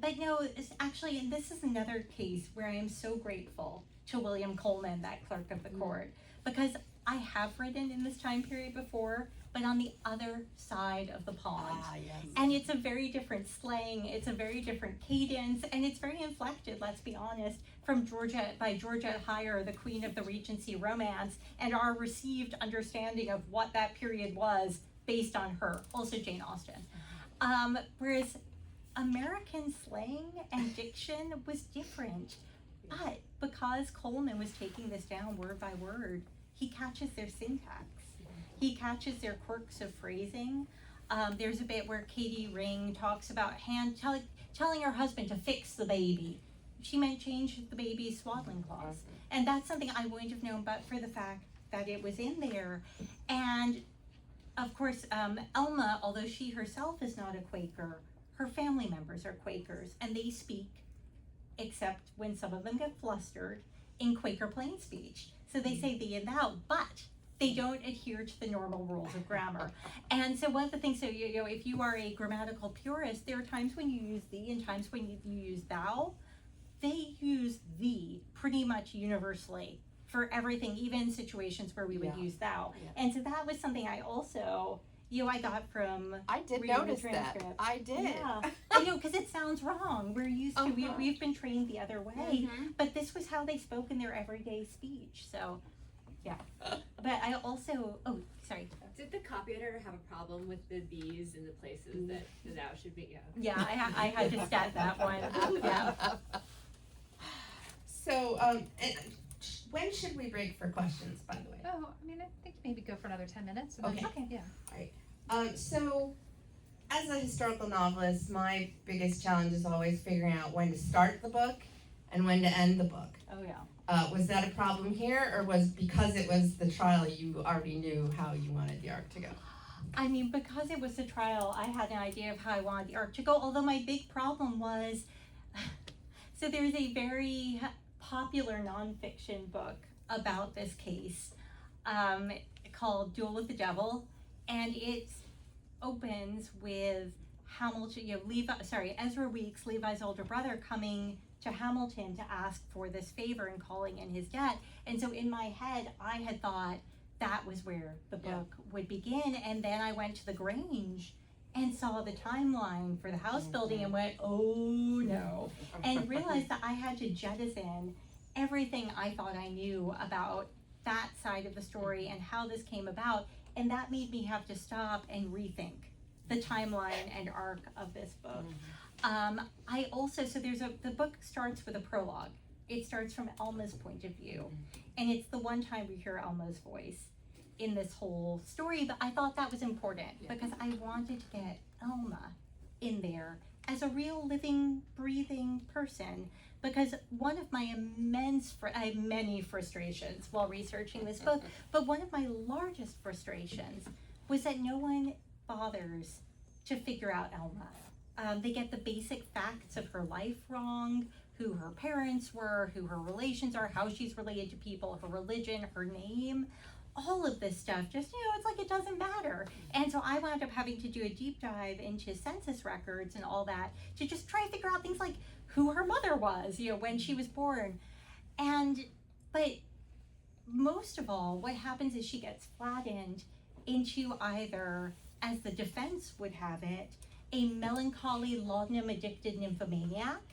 But no, it's actually, and this is another case where I am so grateful to William Coleman, that clerk of the court, because I have written in this time period before, but on the other side of the pond. Yes. And it's a very different slang, it's a very different cadence, and it's very inflected, let's be honest, from Georgette Heyer, the Queen of the Regency romance, and our received understanding of what that period was based on her, also Jane Austen. Whereas American slang and diction was different, but because Coleman was taking this down word by word, he catches their syntax. He catches their quirks of phrasing. There's a bit where Katie Ring talks about telling her husband to fix the baby. She meant change the baby's swaddling cloths. And that's something I wouldn't have known but for the fact that it was in there. And of course, Elma, although she herself is not a Quaker, her family members are Quakers, and they speak, except when some of them get flustered, in Quaker plain speech. So they say thee and thou, but they don't adhere to the normal rules of grammar. And so one of the things, so if you are a grammatical purist, there are times when you use thee and times when you use thou. They use thee pretty much universally for everything, even situations where we would use thou. Yeah. And so that was something I also, I got from I did reading notice the that. transcript. I did. Yeah, I know, because it sounds wrong. We're used to, we've been trained the other way, but this was how they spoke in their everyday speech. So, yeah. But I also, sorry. Did the copyeditor have a problem with the these in the places that the thou should be? Yeah, I had to stat that one. Yeah. So, and when should we break for questions, by the way? Oh, I mean, I think maybe go for another 10 minutes. Okay. Yeah. All right. So, as a historical novelist, my biggest challenge is always figuring out when to start the book and when to end the book. Oh, yeah. Was that a problem here, or was because it was the trial, you already knew how you wanted the arc to go? I mean, because it was a trial, I had an idea of how I wanted the arc to go, although my big problem was, so there's a very popular nonfiction book about this case called Duel with the Devil, and it opens with Hamilton, Ezra Weeks, Levi's older brother, coming to Hamilton to ask for this favor and calling in his debt. And so in my head, I had thought that was where the book would begin. And then I went to the Grange and saw the timeline for the house building and went, oh no, and realized that I had to jettison everything I thought I knew about that side of the story and how this came about, And that made me have to stop and rethink the timeline and arc of this book. I also, so the book starts with a prologue. It starts from Elma's point of view. And it's the one time we hear Elma's voice in this whole story, but I thought that was important because I wanted to get Elma in there as a real living, breathing person, because one of my I have many frustrations while researching this book, but one of my largest frustrations was that no one bothers to figure out Elma. They get the basic facts of her life wrong, who her parents were, who her relations are, how she's related to people, her religion, her name, all of this stuff, just, it's like it doesn't matter. And so I wound up having to do a deep dive into census records and all that to just try and figure out things like who her mother was, when she was born. But most of all, what happens is she gets flattened into either, as the defense would have it, a melancholy laudanum-addicted nymphomaniac,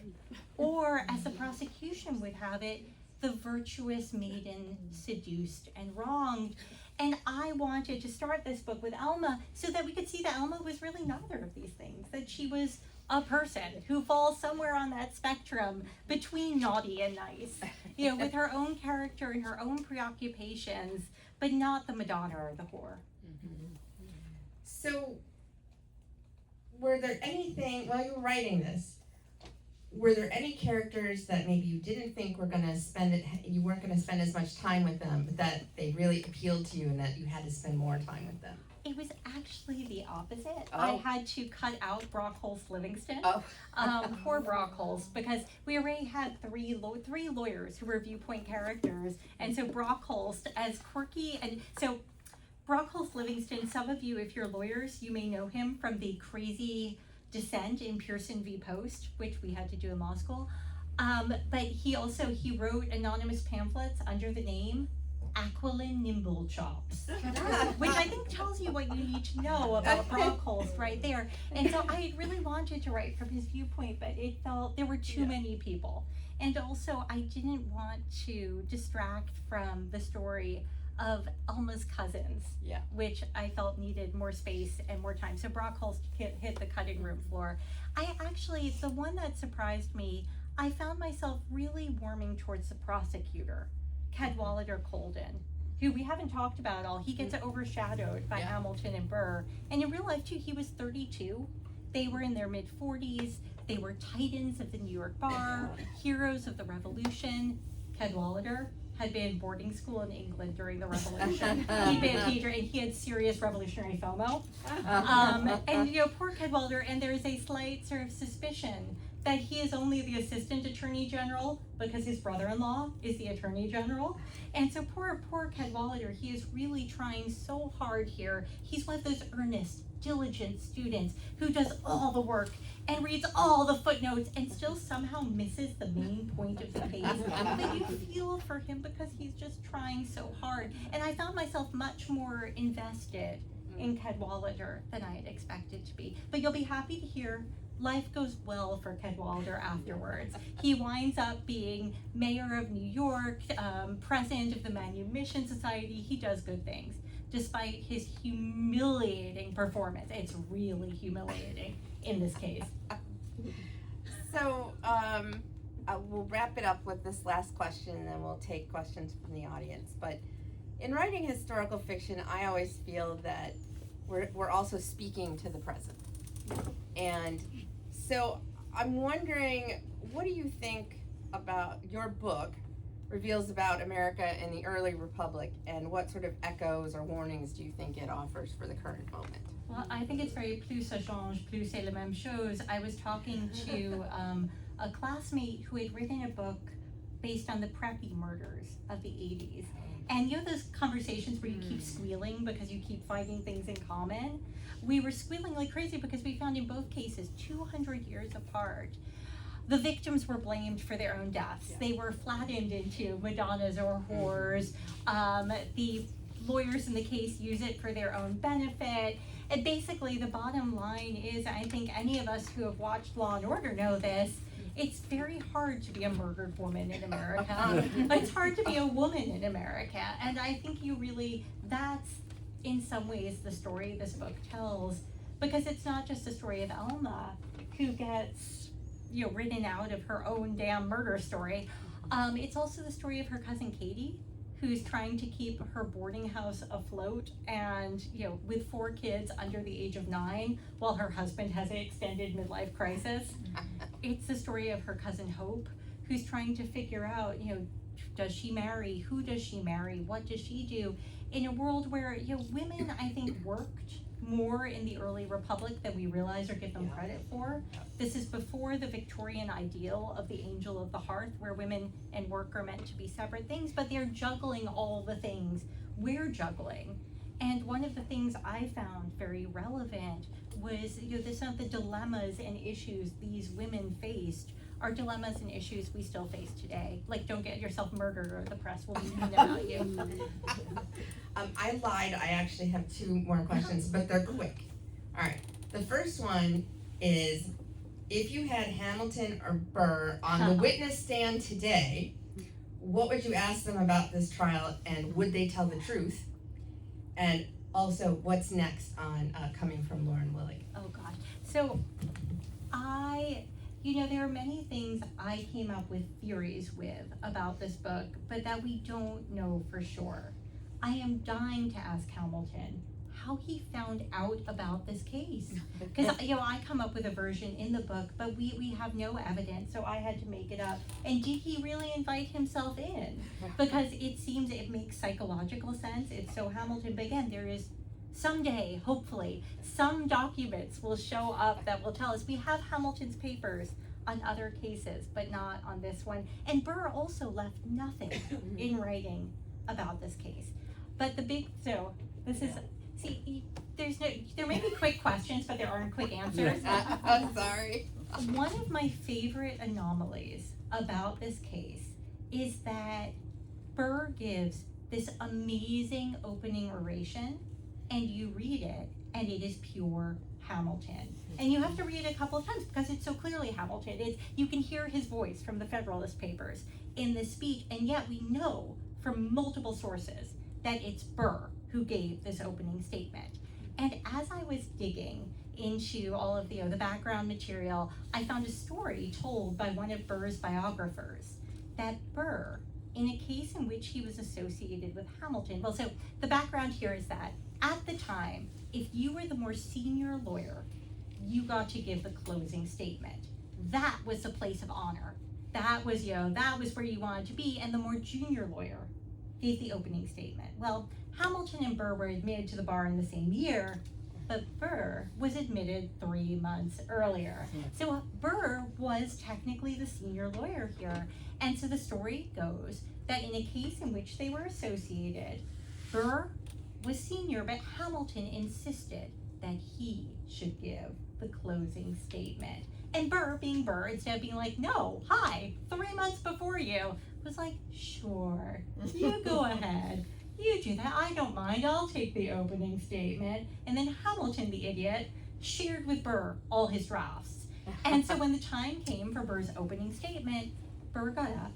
or as the prosecution would have it, the virtuous maiden seduced and wronged. And I wanted to start this book with Elma so that we could see that Elma was really neither of these things, that she was a person who falls somewhere on that spectrum between naughty and nice, with her own character and her own preoccupations, but not the Madonna or the whore. So, were there anything, while you were writing this, were there any characters that maybe you didn't think you weren't going to spend as much time with them, but that they really appealed to you and that you had to spend more time with them? It was actually the opposite. Oh. I had to cut out Brockholst Livingston. Oh. Poor Brockholst, because we already had three lawyers who were viewpoint characters, and so Brockholst, as quirky, and so Brockholst Livingston, some of you, if you're lawyers, you may know him from the crazy dissent in Pearson v. Post, which we had to do in law school. But he wrote anonymous pamphlets under the name Aquilin Nimblechops, which I think tells you what you need to know about Brockholst right there. And so I really wanted to write from his viewpoint, but it felt there were too many people. And also I didn't want to distract from the story of Elma's cousins, which I felt needed more space and more time. So Brockholst hit the cutting room floor. The one that surprised me, I found myself really warming towards the prosecutor, Cadwallader Colden, who we haven't talked about at all. He gets overshadowed by Hamilton and Burr. And in real life too, he was 32. They were in their mid-40s. They were titans of the New York bar, heroes of the Revolution. Cadwallader had been in boarding school in England during the Revolution. He'd been a teacher, and he had serious revolutionary FOMO. Poor Cadwallader, and there is a slight sort of suspicion that he is only the assistant attorney general because his brother-in-law is the attorney general. And so poor Cadwallader, he is really trying so hard here. He's one of those earnest, diligent students who does all the work and reads all the footnotes and still somehow misses the main point of the case. But you feel for him because he's just trying so hard. And I found myself much more invested in Cadwallader than I had expected to be. But you'll be happy to hear life goes well for Cadwallader afterwards. He winds up being mayor of New York, president of the Manumission Society. He does good things, despite his humiliating performance. It's really humiliating in this case. So we'll wrap it up with this last question, and then we'll take questions from the audience. But in writing historical fiction, I always feel that we're also speaking to the present. And so I'm wondering, what do you think about your book reveals about America in the early republic, and what sort of echoes or warnings do you think it offers for the current moment? Well, I think it's very plus ça change, plus c'est la même chose. I was talking to a classmate who had written a book based on the preppy murders of the 80s. And those conversations where you keep squealing because you keep finding things in common? We were squealing like crazy because we found in both cases, 200 years apart, the victims were blamed for their own deaths. They were flattened into Madonnas or whores. The lawyers in the case use it for their own benefit. And basically the bottom line is, I think any of us who have watched Law and Order know this, it's very hard to be a murdered woman in America. It's hard to be a woman in America. And I think in some ways, the story this book tells, because it's not just the story of Elma, who gets, written out of her own damn murder story. It's also the story of her cousin Katie, who's trying to keep her boarding house afloat and, with 4 kids under the age of 9, while her husband has an extended midlife crisis. It's the story of her cousin Hope, who's trying to figure out, does she marry? Who does she marry? What does she do? In a world where, women, I think, worked more in the early republic than we realize or give them credit for. This is before the Victorian ideal of the angel of the hearth, where women and work are meant to be separate things, but they're juggling all the things we're juggling. And one of the things I found very relevant was, some of the dilemmas and issues these women faced are dilemmas and issues we still face today. Like, don't get yourself murdered or the press will be mean about you. I lied. I actually have 2 more questions, but they're quick. All right. The first one is, if you had Hamilton or Burr on the witness stand today, what would you ask them about this trial, and would they tell the truth? And also, what's next on Coming from Lauren Willig? Oh gosh. So there are many things I came up with theories with about this book, but that we don't know for sure. I am dying to ask Hamilton how he found out about this case. Because, I come up with a version in the book, but we have no evidence, so I had to make it up. And did he really invite himself in? Because it seems it makes psychological sense. It's so Hamilton, but again, there is someday, hopefully, some documents will show up that will tell us. We have Hamilton's papers on other cases, but not on this one. And Burr also left nothing in writing about this case. But there may be quick questions, but there aren't quick answers. I'm sorry. One of my favorite anomalies about this case is that Burr gives this amazing opening oration, and you read it, and it is pure Hamilton. And you have to read it a couple of times because it's so clearly Hamilton. You can hear his voice from the Federalist Papers in this speech, and yet we know from multiple sources that it's Burr who gave this opening statement. And as I was digging into all of the background material, I found a story told by one of Burr's biographers that Burr, in a case in which he was associated with Hamilton, well, so the background here is that at the time, if you were the more senior lawyer, you got to give the closing statement. That was the place of honor. That was, that was where you wanted to be, and the more junior lawyer gave the opening statement. Well, Hamilton and Burr were admitted to the bar in the same year, but Burr was admitted 3 months earlier. So Burr was technically the senior lawyer here. And so the story goes that in a case in which they were associated, Burr was senior, but Hamilton insisted that he should give the closing statement. And Burr, being Burr, instead of being like, no, hi, 3 months before you, was like, sure, you go ahead. You do that, I don't mind, I'll take the opening statement. And then Hamilton, the idiot, shared with Burr all his drafts. And so when the time came for Burr's opening statement, Burr got up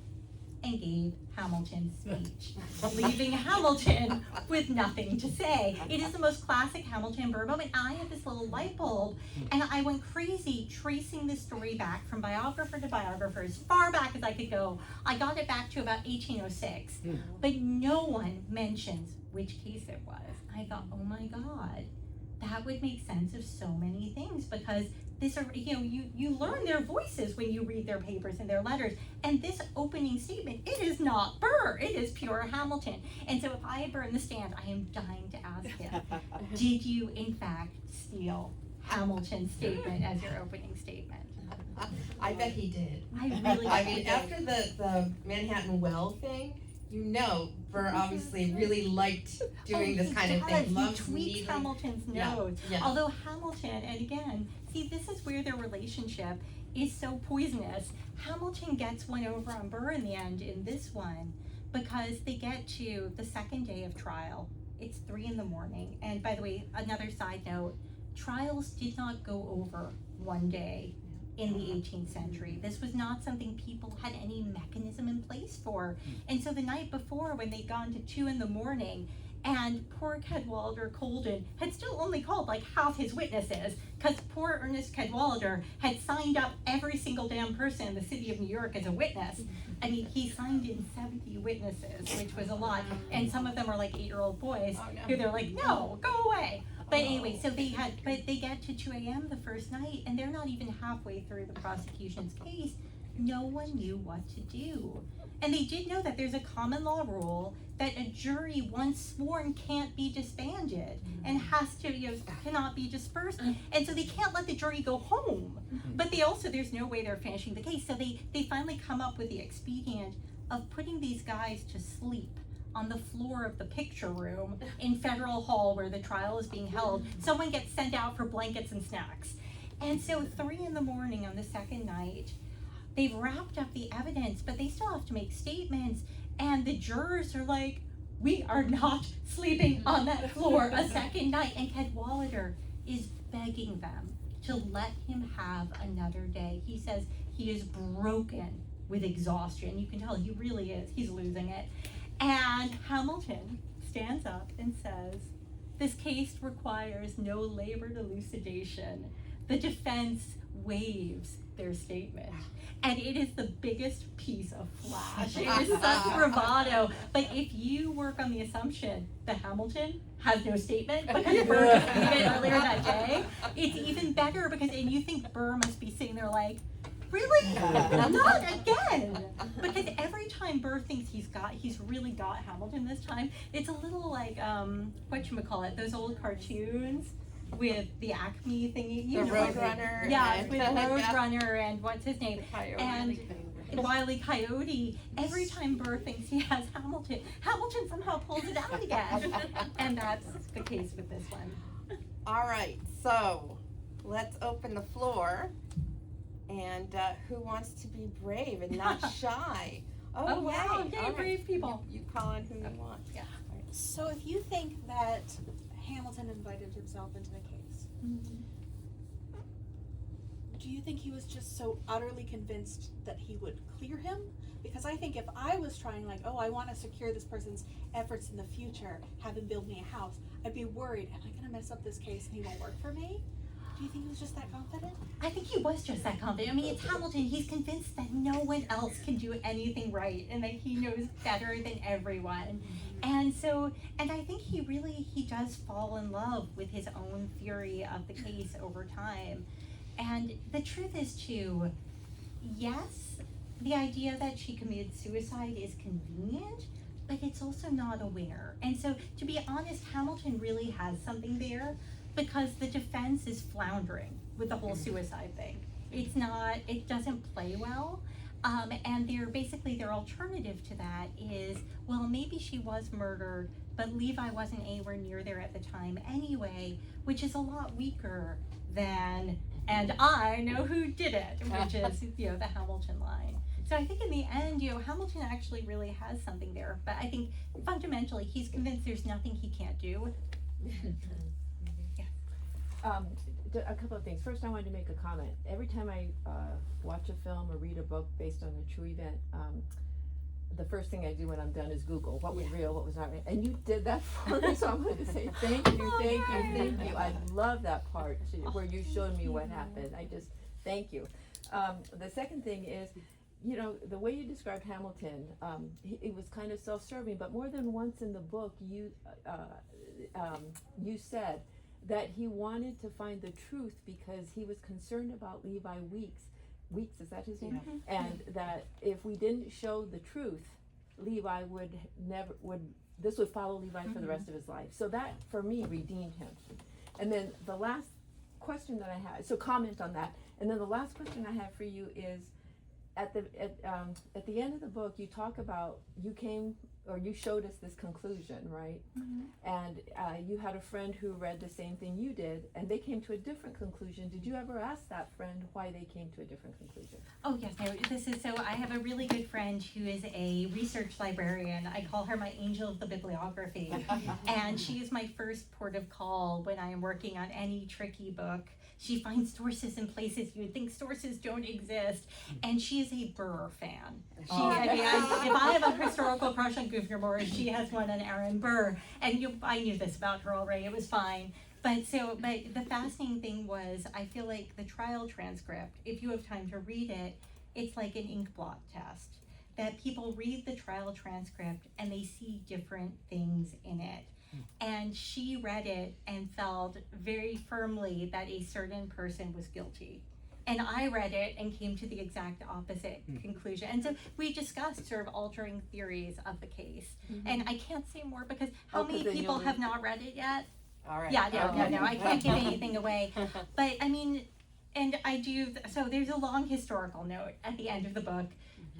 and gave Hamilton's speech, leaving Hamilton with nothing to say. It is the most classic Hamilton Burr moment. I had this little light bulb, and I went crazy tracing this story back from biographer to biographer as far back as I could go. I got it back to about 1806, but no one mentions which case it was. I thought, oh my God, that would make sense of so many things, because you learn their voices when you read their papers and their letters. And this opening statement, it is not Burr, it is pure Hamilton. And so if I had Burr in the stand, I am dying to ask him, did you in fact steal Hamilton's statement as your opening statement? I bet he did. I mean, after the Manhattan Well thing, Burr obviously really liked doing this kind of thing. Loves he tweaked Hamilton's nose. Yeah. Although Hamilton, and again, see, this is where their relationship is so poisonous. Hamilton gets one over on Burr in the end in this one, because they get to the second day of trial. It's 3 a.m. And by the way, another side note, trials did not go over one day in the 18th century. This was not something people had any mechanism in place for. And so the night before, when they'd gone to 2 a.m, And poor Cadwallader Colden had still only called like half his witnesses, because poor Ernest Cadwallader had signed up every single damn person in the city of New York as a witness. I mean, he signed in 70 witnesses, which was a lot, and some of them are like 8-year-old boys who they're like, no, go away. But anyway, so they get to 2 a.m. the first night, and they're not even halfway through the prosecution's case. No one knew what to do. And they did know that there's a common law rule that a jury once sworn can't be disbanded and has to, cannot be dispersed. And so they can't let the jury go home. But they also, there's no way they're finishing the case. So they finally come up with the expedient of putting these guys to sleep on the floor of the picture room in Federal Hall where the trial is being held. Someone gets sent out for blankets and snacks. And so 3 a.m. on the second night, they've wrapped up the evidence, but they still have to make statements. And the jurors are like, we are not sleeping on that floor a second night. And Cadwallader is begging them to let him have another day. He says he is broken with exhaustion. You can tell he really is. He's losing it. And Hamilton stands up and says, this case requires no labored elucidation. The defense waives their statement. And it is the biggest piece of flash. It is such bravado. But if you work on the assumption that Hamilton has no statement because Burr just made it earlier that day, it's even better because, and you think Burr must be sitting there like, really? Not again. Because every time Burr thinks he's really got Hamilton this time, it's a little like, whatchamacallit, those old cartoons with the Acme thingy. The Roadrunner. Yeah, with Roadrunner and what's his name? And Wile E. Coyote. Every time Burr thinks he has Hamilton, Hamilton somehow pulls it out again. And that's the case with this one. All right, so let's open the floor. And who wants to be brave and not shy? Oh, wow, yay. yay, All right. brave people. You call on who you want. Yeah. So if you think that Hamilton invited himself into the case, do you think he was just so utterly convinced that he would clear him? Because I think if I was trying like, oh, I want to secure this person's efforts in the future, have him build me a house, I'd be worried, am I going to mess up this case and he won't work for me? Do you think he was just that confident? I think he was just that confident. I mean, it's Hamilton. He's convinced that no one else can do anything right and that he knows better than everyone. And so, and I think he does fall in love with his own theory of the case over time. And the truth is too, yes, the idea that she committed suicide is convenient, but it's also not a winner. And so, to be honest, Hamilton really has something there, because the defense is floundering with the whole suicide thing. It doesn't play well. And their alternative to that is, well, maybe she was murdered, but Levi wasn't anywhere near there at the time anyway, which is a lot weaker than, and I know who did it, which is, the Hamilton line. So I think in the end, Hamilton actually really has something there, but I think fundamentally he's convinced there's nothing he can't do. A couple of things. First, I wanted to make a comment. Every time I watch a film or read a book based on a true event, the first thing I do when I'm done is Google what was real, what was not real. And you did that for me, so I'm going to say thank you. I love that part where you showed me what happened. I just, thank you. The second thing is, the way you described Hamilton, it was kind of self-serving, but more than once in the book, you said that he wanted to find the truth because he was concerned about Levi Weeks, is that his name? Yeah. And that if we didn't show the truth, Levi this would follow Levi for the rest of his life. So that, for me, redeemed him. And then the last question that I had, so comment on that. And then the last question I have for you is, at the end of the book, you talk about, you showed us this conclusion, right? And you had a friend who read the same thing you did, and they came to a different conclusion. Did you ever ask that friend why they came to a different conclusion? Oh yes, no, I have a really good friend who is a research librarian. I call her my angel of the bibliography. And she is my first port of call when I am working on any tricky book, She finds sources in places you would think sources don't exist, and she is a Burr fan. If I have a historical crush on Gouverneur Morris, she has one on Aaron Burr, and I knew this about her already. It was fine. But the fascinating thing was, I feel like the trial transcript, if you have time to read it, it's like an ink blot test. That people read the trial transcript and they see different things in it. And she read it and felt very firmly that a certain person was guilty. And I read it and came to the exact opposite conclusion. And so we discussed sort of altering theories of the case. And I can't say more because how many people have not read it yet? All right. Yeah, no, I can't give anything away. But I mean, and I do, so there's a long historical note at the end of the book.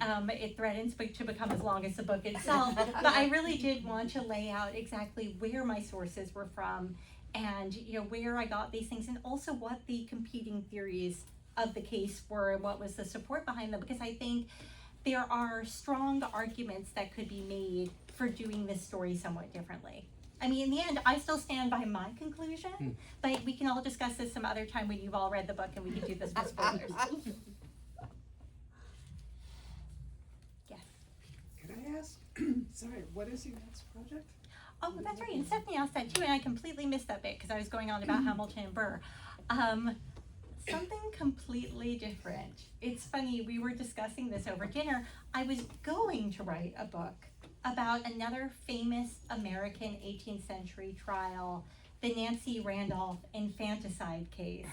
It threatens to become as long as the book itself, but I really did want to lay out exactly where my sources were from and, where I got these things, and also what the competing theories of the case were and what was the support behind them, because I think there are strong arguments that could be made for doing this story somewhat differently. I mean, in the end, I still stand by my conclusion, but we can all discuss this some other time when you've all read the book and we can do this with spoilers. Yes. Can I ask, sorry, what is your next project? Oh, that's right, and Stephanie asked that too, and I completely missed that bit because I was going on about Hamilton and Burr. Something completely different. It's funny, we were discussing this over dinner. I was going to write a book about another famous American 18th century trial, the Nancy Randolph infanticide case,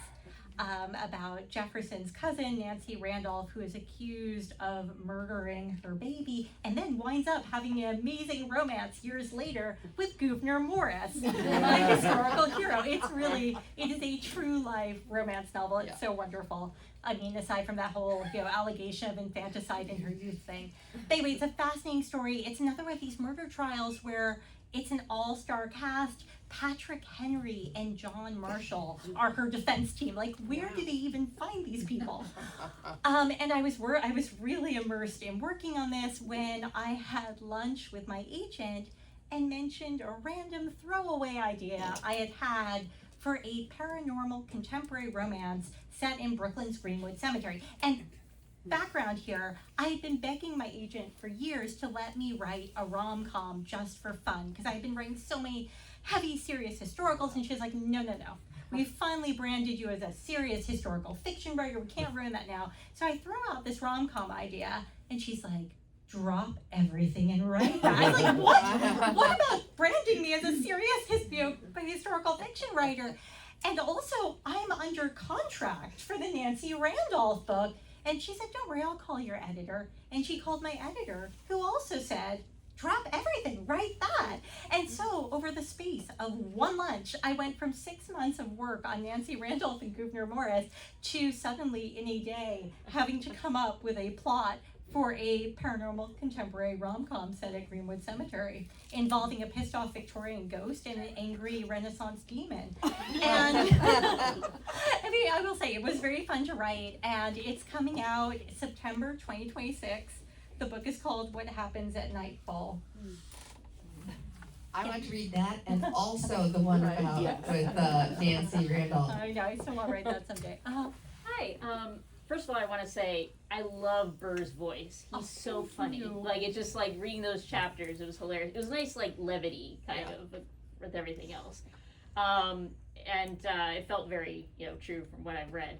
about Jefferson's cousin, Nancy Randolph, who is accused of murdering her baby and then winds up having an amazing romance years later with Gouverneur Morris, my historical hero. It is a true life romance novel. It's so wonderful. I mean, aside from that whole, allegation of infanticide in her youth thing. But anyway, it's a fascinating story. It's another one of these murder trials where it's an all-star cast. Patrick Henry and John Marshall are her defense team. Like, where do they even find these people? And I was really immersed in working on this when I had lunch with my agent and mentioned a random throwaway idea I had for a paranormal contemporary romance set in Brooklyn's Greenwich Cemetery. And background here, I had been begging my agent for years to let me write a rom-com just for fun, because I had been writing so many heavy, serious historicals, and she was like, no. We finally branded you as a serious historical fiction writer. We can't ruin that now. So I throw out this rom-com idea, and she's like, drop everything and write that. I was like, what? What about branding me as a serious historical fiction writer? And also, I'm under contract for the Nancy Randolph book. And she said, don't worry, I'll call your editor. And she called my editor, who also said, drop everything, write that. And so over the space of one lunch, I went from 6 months of work on Nancy Randolph and Gouverneur Morris to suddenly in a day having to come up with a plot for a paranormal contemporary rom-com set at Greenwood Cemetery involving a pissed off Victorian ghost and an angry Renaissance demon. And I mean, I will say it was very fun to write, and it's coming out September 2026. The book is called What Happens at Nightfall. I want to read that, and also the one about with Nancy Randolph. I know, I still want to write that someday. Hi. First of all, I want to say I love Burr's voice. He's so funny. Like, it's just like reading those chapters. It was hilarious. It was nice, like levity kind of with everything else, and it felt very true from what I've read.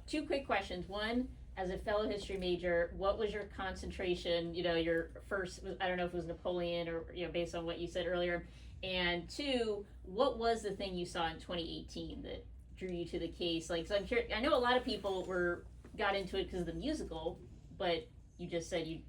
2 quick questions. One, as a fellow history major, what was your concentration? Your first, I don't know if it was Napoleon or based on what you said earlier. And 2, what was the thing you saw in 2018 that drew you to the case? Like, so I'm curious. I know a lot of people got into it because of the musical, but you just said you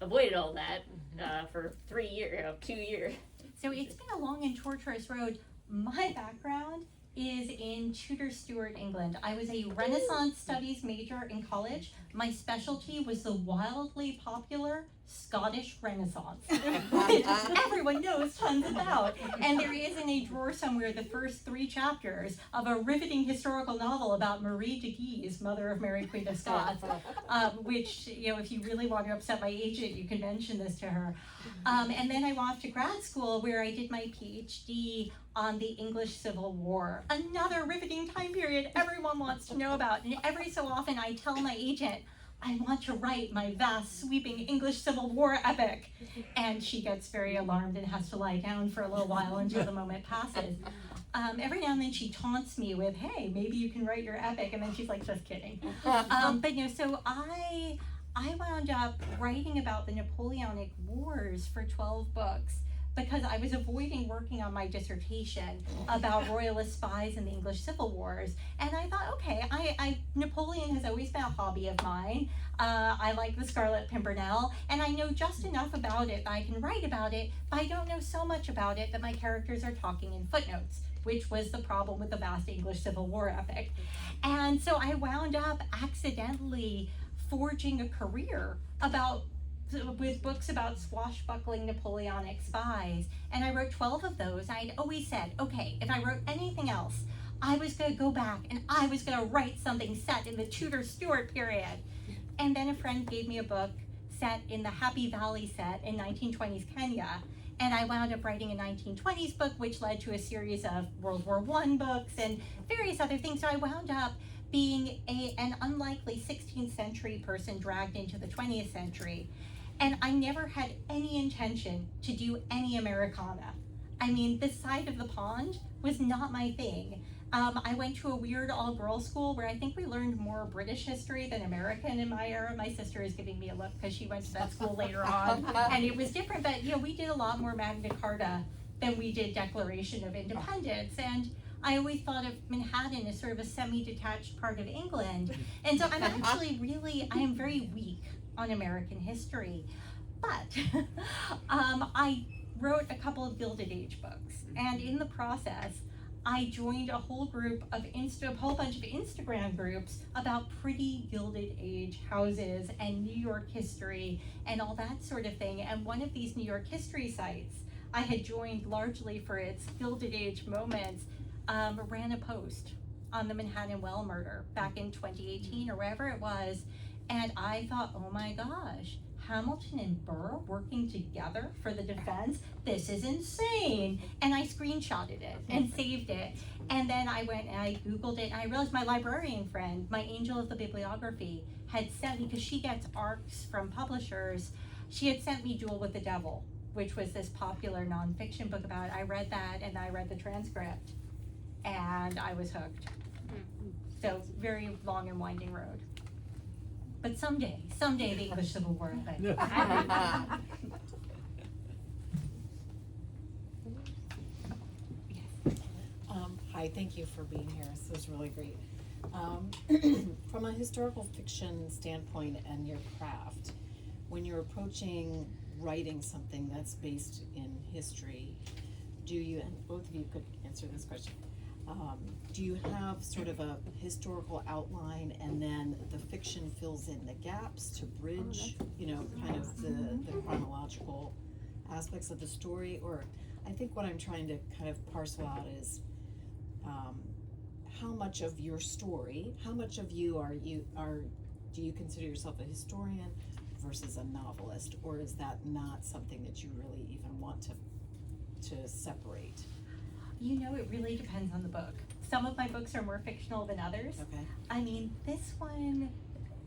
avoided all that for 3 years, 2 years. So it's been a long and torturous road. My background is in Tudor Stuart England. I was a Renaissance studies major in college. My specialty was the wildly popular Scottish Renaissance, which everyone knows tons about. And there is in a drawer somewhere the first 3 chapters of a riveting historical novel about Marie de Guise, mother of Mary Queen of Scots, which, if you really want to upset my agent, you can mention this to her. And then I went off to grad school where I did my PhD on the English Civil War, another riveting time period everyone wants to know about. And every so often I tell my agent, I want to write my vast, sweeping English Civil War epic. And she gets very alarmed and has to lie down for a little while until the moment passes. Every now and then she taunts me with, hey, maybe you can write your epic. And then she's like, just kidding. But so I wound up writing about the Napoleonic Wars for 12 books because I was avoiding working on my dissertation about royalist spies in the English Civil Wars. And I thought, okay, Napoleon has always been a hobby of mine. I like the Scarlet Pimpernel, and I know just enough about it that I can write about it, but I don't know so much about it that my characters are talking in footnotes, which was the problem with the vast English Civil War epic. And so I wound up accidentally forging a career with books about swashbuckling Napoleonic spies, and I wrote 12 of those. I'd always said, okay, if I wrote anything else, I was going to go back and I was going to write something set in the Tudor-Stuart period. And then a friend gave me a book set in the Happy Valley set in 1920s Kenya, and I wound up writing a 1920s book, which led to a series of World War I books and various other things. So I wound up being an unlikely 16th century person dragged into the 20th century. And I never had any intention to do any Americana. I mean, this side of the pond was not my thing. I went to a weird all-girls school where I think we learned more British history than American in my era. My sister is giving me a look because she went to that school later on, and it was different. But we did a lot more Magna Carta than we did Declaration of Independence. And I always thought of Manhattan as sort of a semi-detached part of England. And so I'm actually I am very weak on American history. But I wrote a couple of Gilded Age books, and in the process, I joined a whole bunch of Instagram groups about pretty Gilded Age houses and New York history and all that sort of thing. And one of these New York history sites I had joined largely for its Gilded Age moments ran a post on the Manhattan Well murder back in 2018 or wherever it was. And I thought, oh my gosh, Hamilton and Burr working together for the defense? This is insane. And I screenshotted it and saved it. And then I went and I Googled it, and I realized my librarian friend, my angel of the bibliography, had sent me, because she gets ARCs from publishers, she had sent me Duel with the Devil, which was this popular nonfiction book about it. I read that, and I read the transcript, and I was hooked. So, very long and winding road. But someday the English Civil War, I think. Hi, thank you for being here. This was really great. From a historical fiction standpoint and your craft, when you're approaching writing something that's based in history, do you, and both of you could answer this question, do you have sort of a historical outline and then the fiction fills in the gaps to bridge, kind of the chronological aspects of the story? Or I think what I'm trying to kind of parcel out is how much of your story, how much of you do you consider yourself a historian versus a novelist, or is that not something that you really even want to separate? It really depends on the book. Some of my books are more fictional than others. Okay. I mean, this one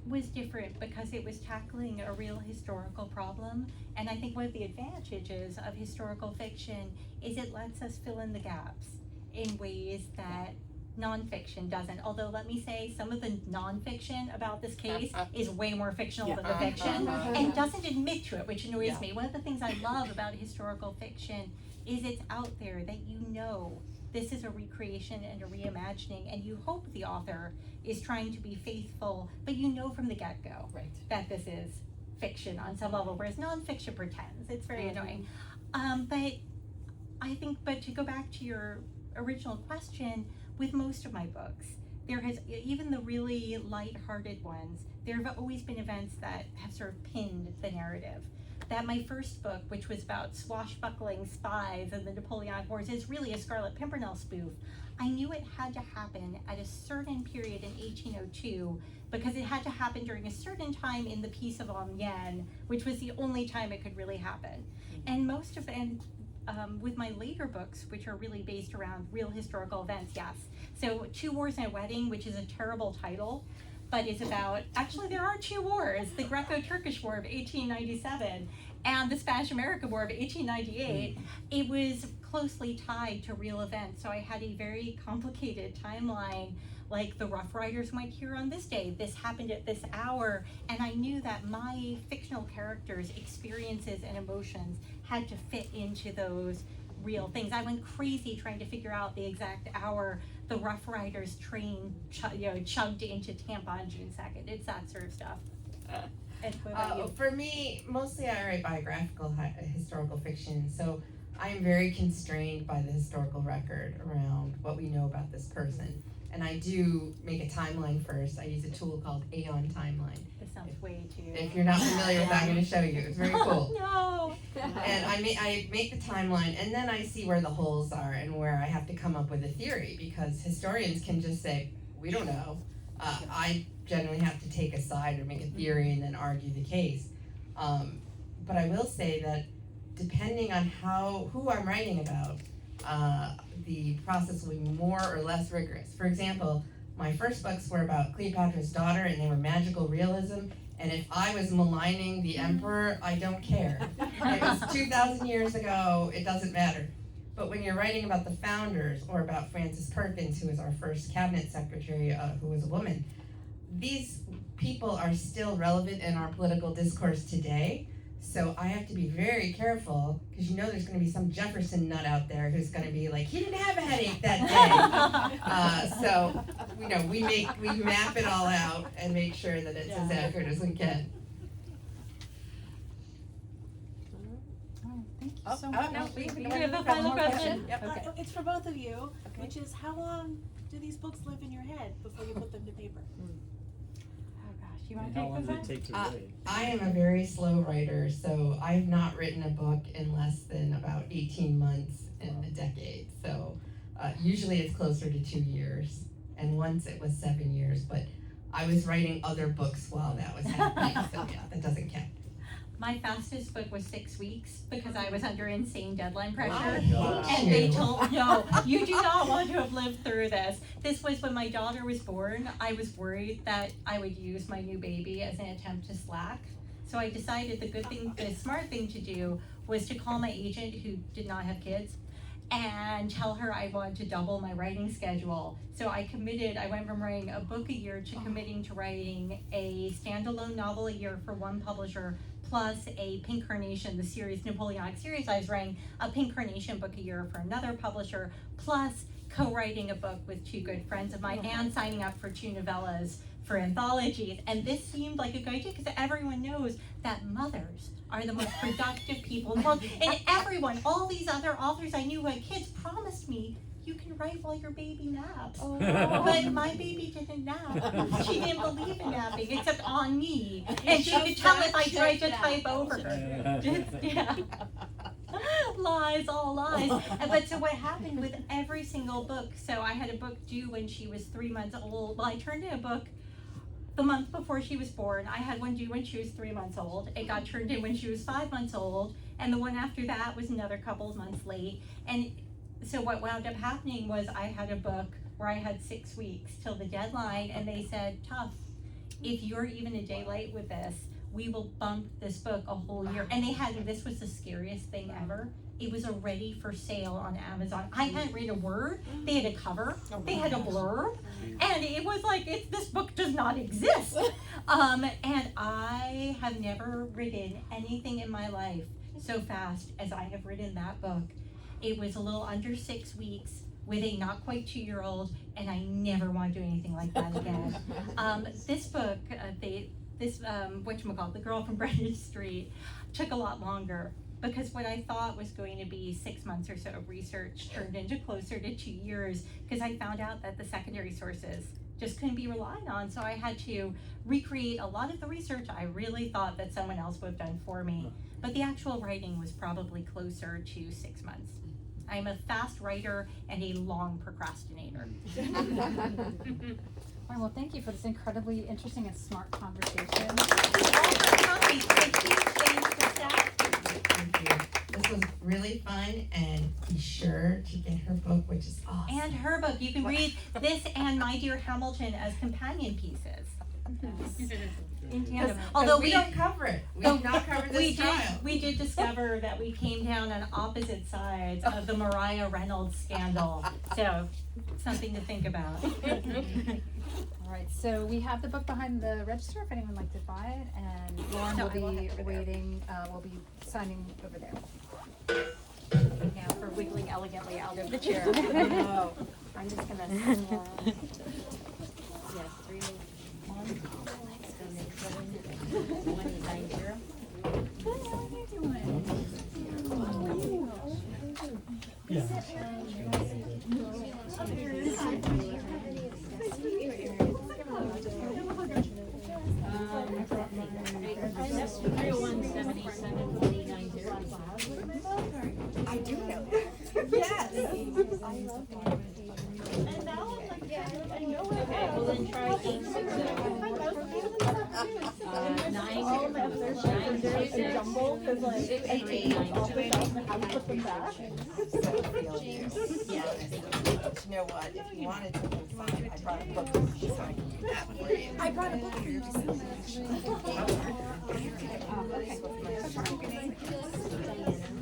was different because it was tackling a real historical problem. And I think one of the advantages of historical fiction is it lets us fill in the gaps in ways that nonfiction doesn't. Although, let me say, some of the nonfiction about this case is way more fictional than the fiction and doesn't admit to it, which annoys me. One of the things I love about historical fiction is it's out there, that this is a recreation and a reimagining, and you hope the author is trying to be faithful, but from the get-go that this is fiction on some level, whereas nonfiction pretends. It's very annoying. But I think, to go back to your original question, with most of my books, there has, even the really light-hearted ones, there have always been events that have sort of pinned the narrative. That my first book, which was about swashbuckling spies and the Napoleonic Wars, is really a Scarlet Pimpernel spoof. I knew it had to happen at a certain period in 1802 because it had to happen during a certain time in the Peace of Amiens, which was the only time it could really happen. And with my later books, which are really based around real historical events, yes. So 2 Wars and a Wedding, which is a terrible title, but is about, actually there are 2 wars, the Greco-Turkish War of 1897 and the Spanish-American War of 1898. It was closely tied to real events, so I had a very complicated timeline, like the Rough Riders went here on this day, this happened at this hour, and I knew that my fictional characters' experiences and emotions had to fit into those real things. I went crazy trying to figure out the exact hour the Rough Riders train chugged into Tampa on June 2nd. It's that sort of stuff. And what about you? For me, mostly I write biographical historical fiction, so I'm very constrained by the historical record around what we know about this person. And I do make a timeline first. I use a tool called Aeon Timeline. This sounds way too. If you're not familiar with that, I'm going to show you. It's very cool. No. And I make the timeline, and then I see where the holes are and where I have to come up with a theory, because historians can just say, we don't know. I generally have to take a side or make a theory and then argue the case. But I will say that depending on who I'm writing about, the process will be more or less rigorous. For example, my first books were about Cleopatra's daughter, and they were magical realism. And if I was maligning the emperor, I don't care. It was 2,000 years ago, it doesn't matter. But when you're writing about the founders, or about Frances Perkins, who was our first cabinet secretary, who was a woman, these people are still relevant in our political discourse today. So I have to be very careful, because there's going to be some Jefferson nut out there who's going to be like, he didn't have a headache that day. So we map it all out and make sure that it's as accurate as we can. Thank you so much. No, we have a final question. Yep. Okay. It's for both of you, which is how long do these books live in your head before you put them to paper? You want And to how take long this did one? it take to write? I am a very slow writer, so I've not written a book in less than about 18 months in a decade. So usually it's closer to 2 years, and once it was 7 years, but I was writing other books while that was happening, so yeah, that doesn't count. My fastest book was 6 weeks because I was under insane deadline pressure. Wow. And they told, no, you do not want to have lived through this. This was when my daughter was born. I was worried that I would use my new baby as an attempt to slack. So I decided the smart thing to do was to call my agent, who did not have kids, and tell her I wanted to double my writing schedule. So I went from writing a book a year to committing to writing a standalone novel a year for one publisher, plus a Pink Carnation, the series, Napoleonic series I was writing, a Pink Carnation book a year for another publisher, plus co-writing a book with 2 good friends of mine, and signing up for 2 novellas for anthologies. And this seemed like a good idea because everyone knows that mothers are the most productive people in the world. And everyone, all these other authors I knew who had kids, promised me, you can write while your baby naps. Oh. But my baby didn't nap. She didn't believe in napping, except on me. And she could tell if I tried to type over her. Yeah. Lies, all lies. But so what happened with every single book, so I had a book due when she was 3 months old. Well, I turned in a book the month before she was born. I had one due when she was 3 months old. It got turned in when she was 5 months old. And the one after that was another couple of months late. And so what wound up happening was I had a book where I had 6 weeks till the deadline, and they said, tough, if you're even a day late with this, we will bump this book a whole year. And this was the scariest thing ever. It was already for sale on Amazon. I hadn't read a word. They had a cover. They had a blurb. And it was like, this book does not exist. And I have never written anything in my life so fast as I have written that book. It was a little under 6 weeks with a not quite 2-year-old, and I never want to do anything like that again. This book, The Girl from Greenwich Street, took a lot longer because what I thought was going to be 6 months or so of research turned into closer to 2 years because I found out that the secondary sources just couldn't be relied on. So I had to recreate a lot of the research I really thought that someone else would have done for me. But the actual writing was probably closer to 6 months. I'm a fast writer and a long procrastinator. Well, thank you for this incredibly interesting and smart conversation. Thank you all for coming. A huge thanks to Steph. Thank you. This was really fun, and be sure to get her book, which is awesome. And her book, you can read this and My Dear Hamilton as companion pieces. In tandem. Although we don't cover it. We do not cover this trial. We did discover that we came down on opposite sides of the Mariah Reynolds scandal. So, something to think about. All right, so we have the book behind the register if anyone would like to buy it, and Lauren will be waiting, will be signing over there. Now for wiggling elegantly out of the chair. Oh, I'm just gonna. Yes, 301. 190. I do know that. Yes. And now I'm like, yeah, I know it. Okay, well then try 866. You know what? If you wanted to sign, I brought a book so I can do that for you. I brought a book for you to sign.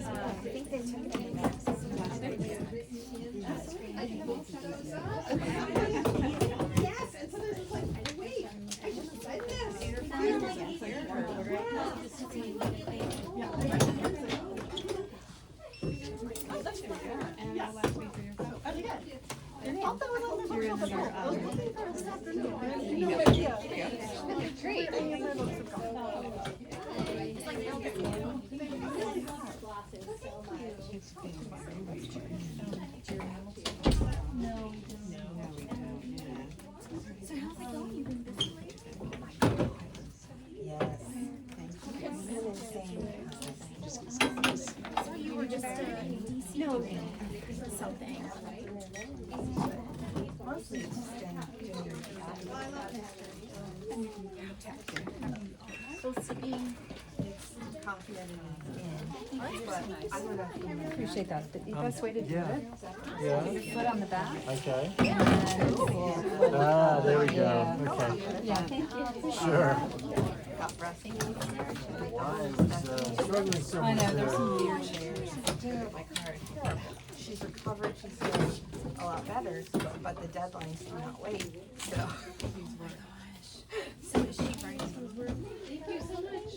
I think they took it in Max. Yes, and sometimes it's like, wait, I just said this. Appreciate that. The best way to do yeah. it, Yeah. put your foot on the back. Okay. And Ah, there we go. yeah. Okay. Yeah, thank you. Sure. I I was struggling so I much know, there's there. some weird chairs. my card. Horrible. She's recovered. She's doing a lot better, but the deadlines do not wait. So. So is she right? Thank you so much.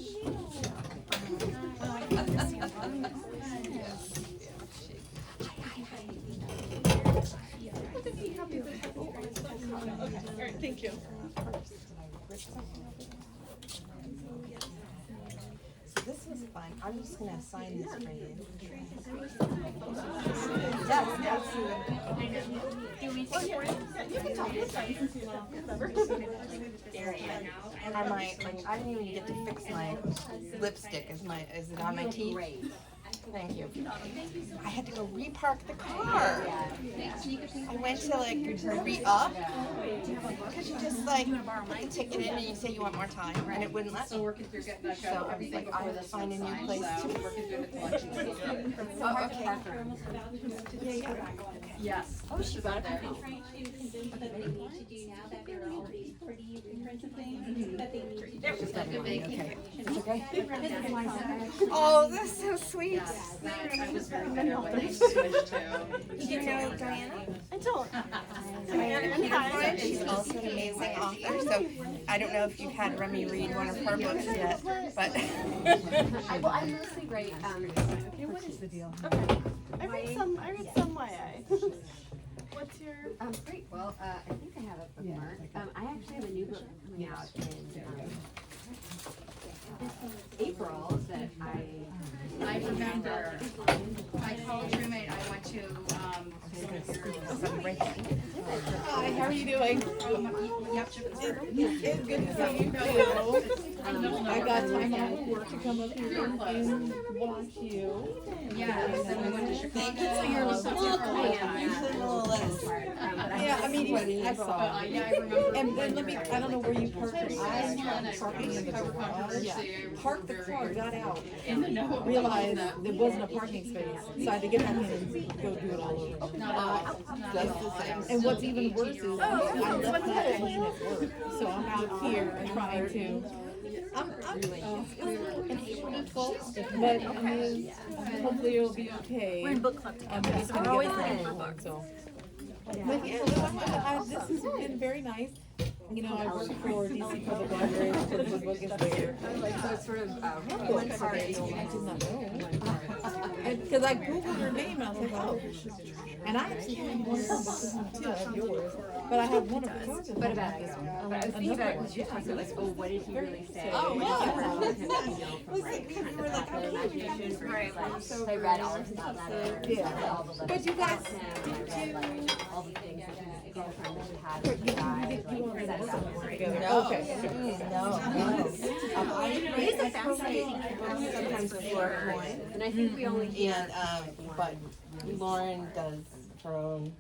Thank you. So this was fun. I'm just gonna sign this for you. Yes, absolutely. On my, like, I didn't even get to fix my lipstick. Is it on my teeth? Thank you. I had to go repark the car. I went to like re-up because you just like put the ticket in and you say you want more time and it wouldn't let me. So I was like, I have to find a new place to. Oh, okay. Yes. Oh, she got it. I'm trying to convince the committee to do now that there are all these pretty reprints of things that they need to do. Okay. Oh, that's so sweet. I was very bitter when they switched to. Do you know Diana? I don't. Diana, she's also an amazing author, so I don't know if you've had Remy read one of her books yet, but. I mostly write, Okay, what is the deal? Okay. I read some YA. What's your? great, well, I think I have a bookmark. I actually have a new book coming out in, April that I remember. My college roommate, I went to, Hi, how are you doing? Yep. It's good to see you. I got time off of work to come up here and watch you. Yeah, so we went to Chicago. So you're a little Yeah, I mean, I saw. Yeah, I remember. And then I don't know where you parked. I parking in the garage. Yeah. Parked the car, got out, In the know. realized there wasn't a parking space, so I had to get back in and go do it all over. And what's even worse is I left my engine at work, so I'm out here trying to. I'm it's a little difficult, but I mean, hopefully it'll be okay. We're in book club together. I'm just gonna get the phone, so. But yeah, this has been very nice. You know, I work for DC Public Library, so the book is there. So it's sort of, One part, I did not know. Because I Googled her name and I was like, oh. And I actually have one of her books, this one too, I have yours. But I have one of hers. What about this one? I was thinking about when she talked about like, oh, what did he really say? Oh, What yeah. did you learn from him, you know, from like kind of the imagination versus like, I read all of his love letters, I read all the letters But you guys, from him, I read like all the things that his girlfriend that he had when he died, like said about him. Okay. He's a fascinating character, sometimes short points, and I think we only hear And, but Lauren does her own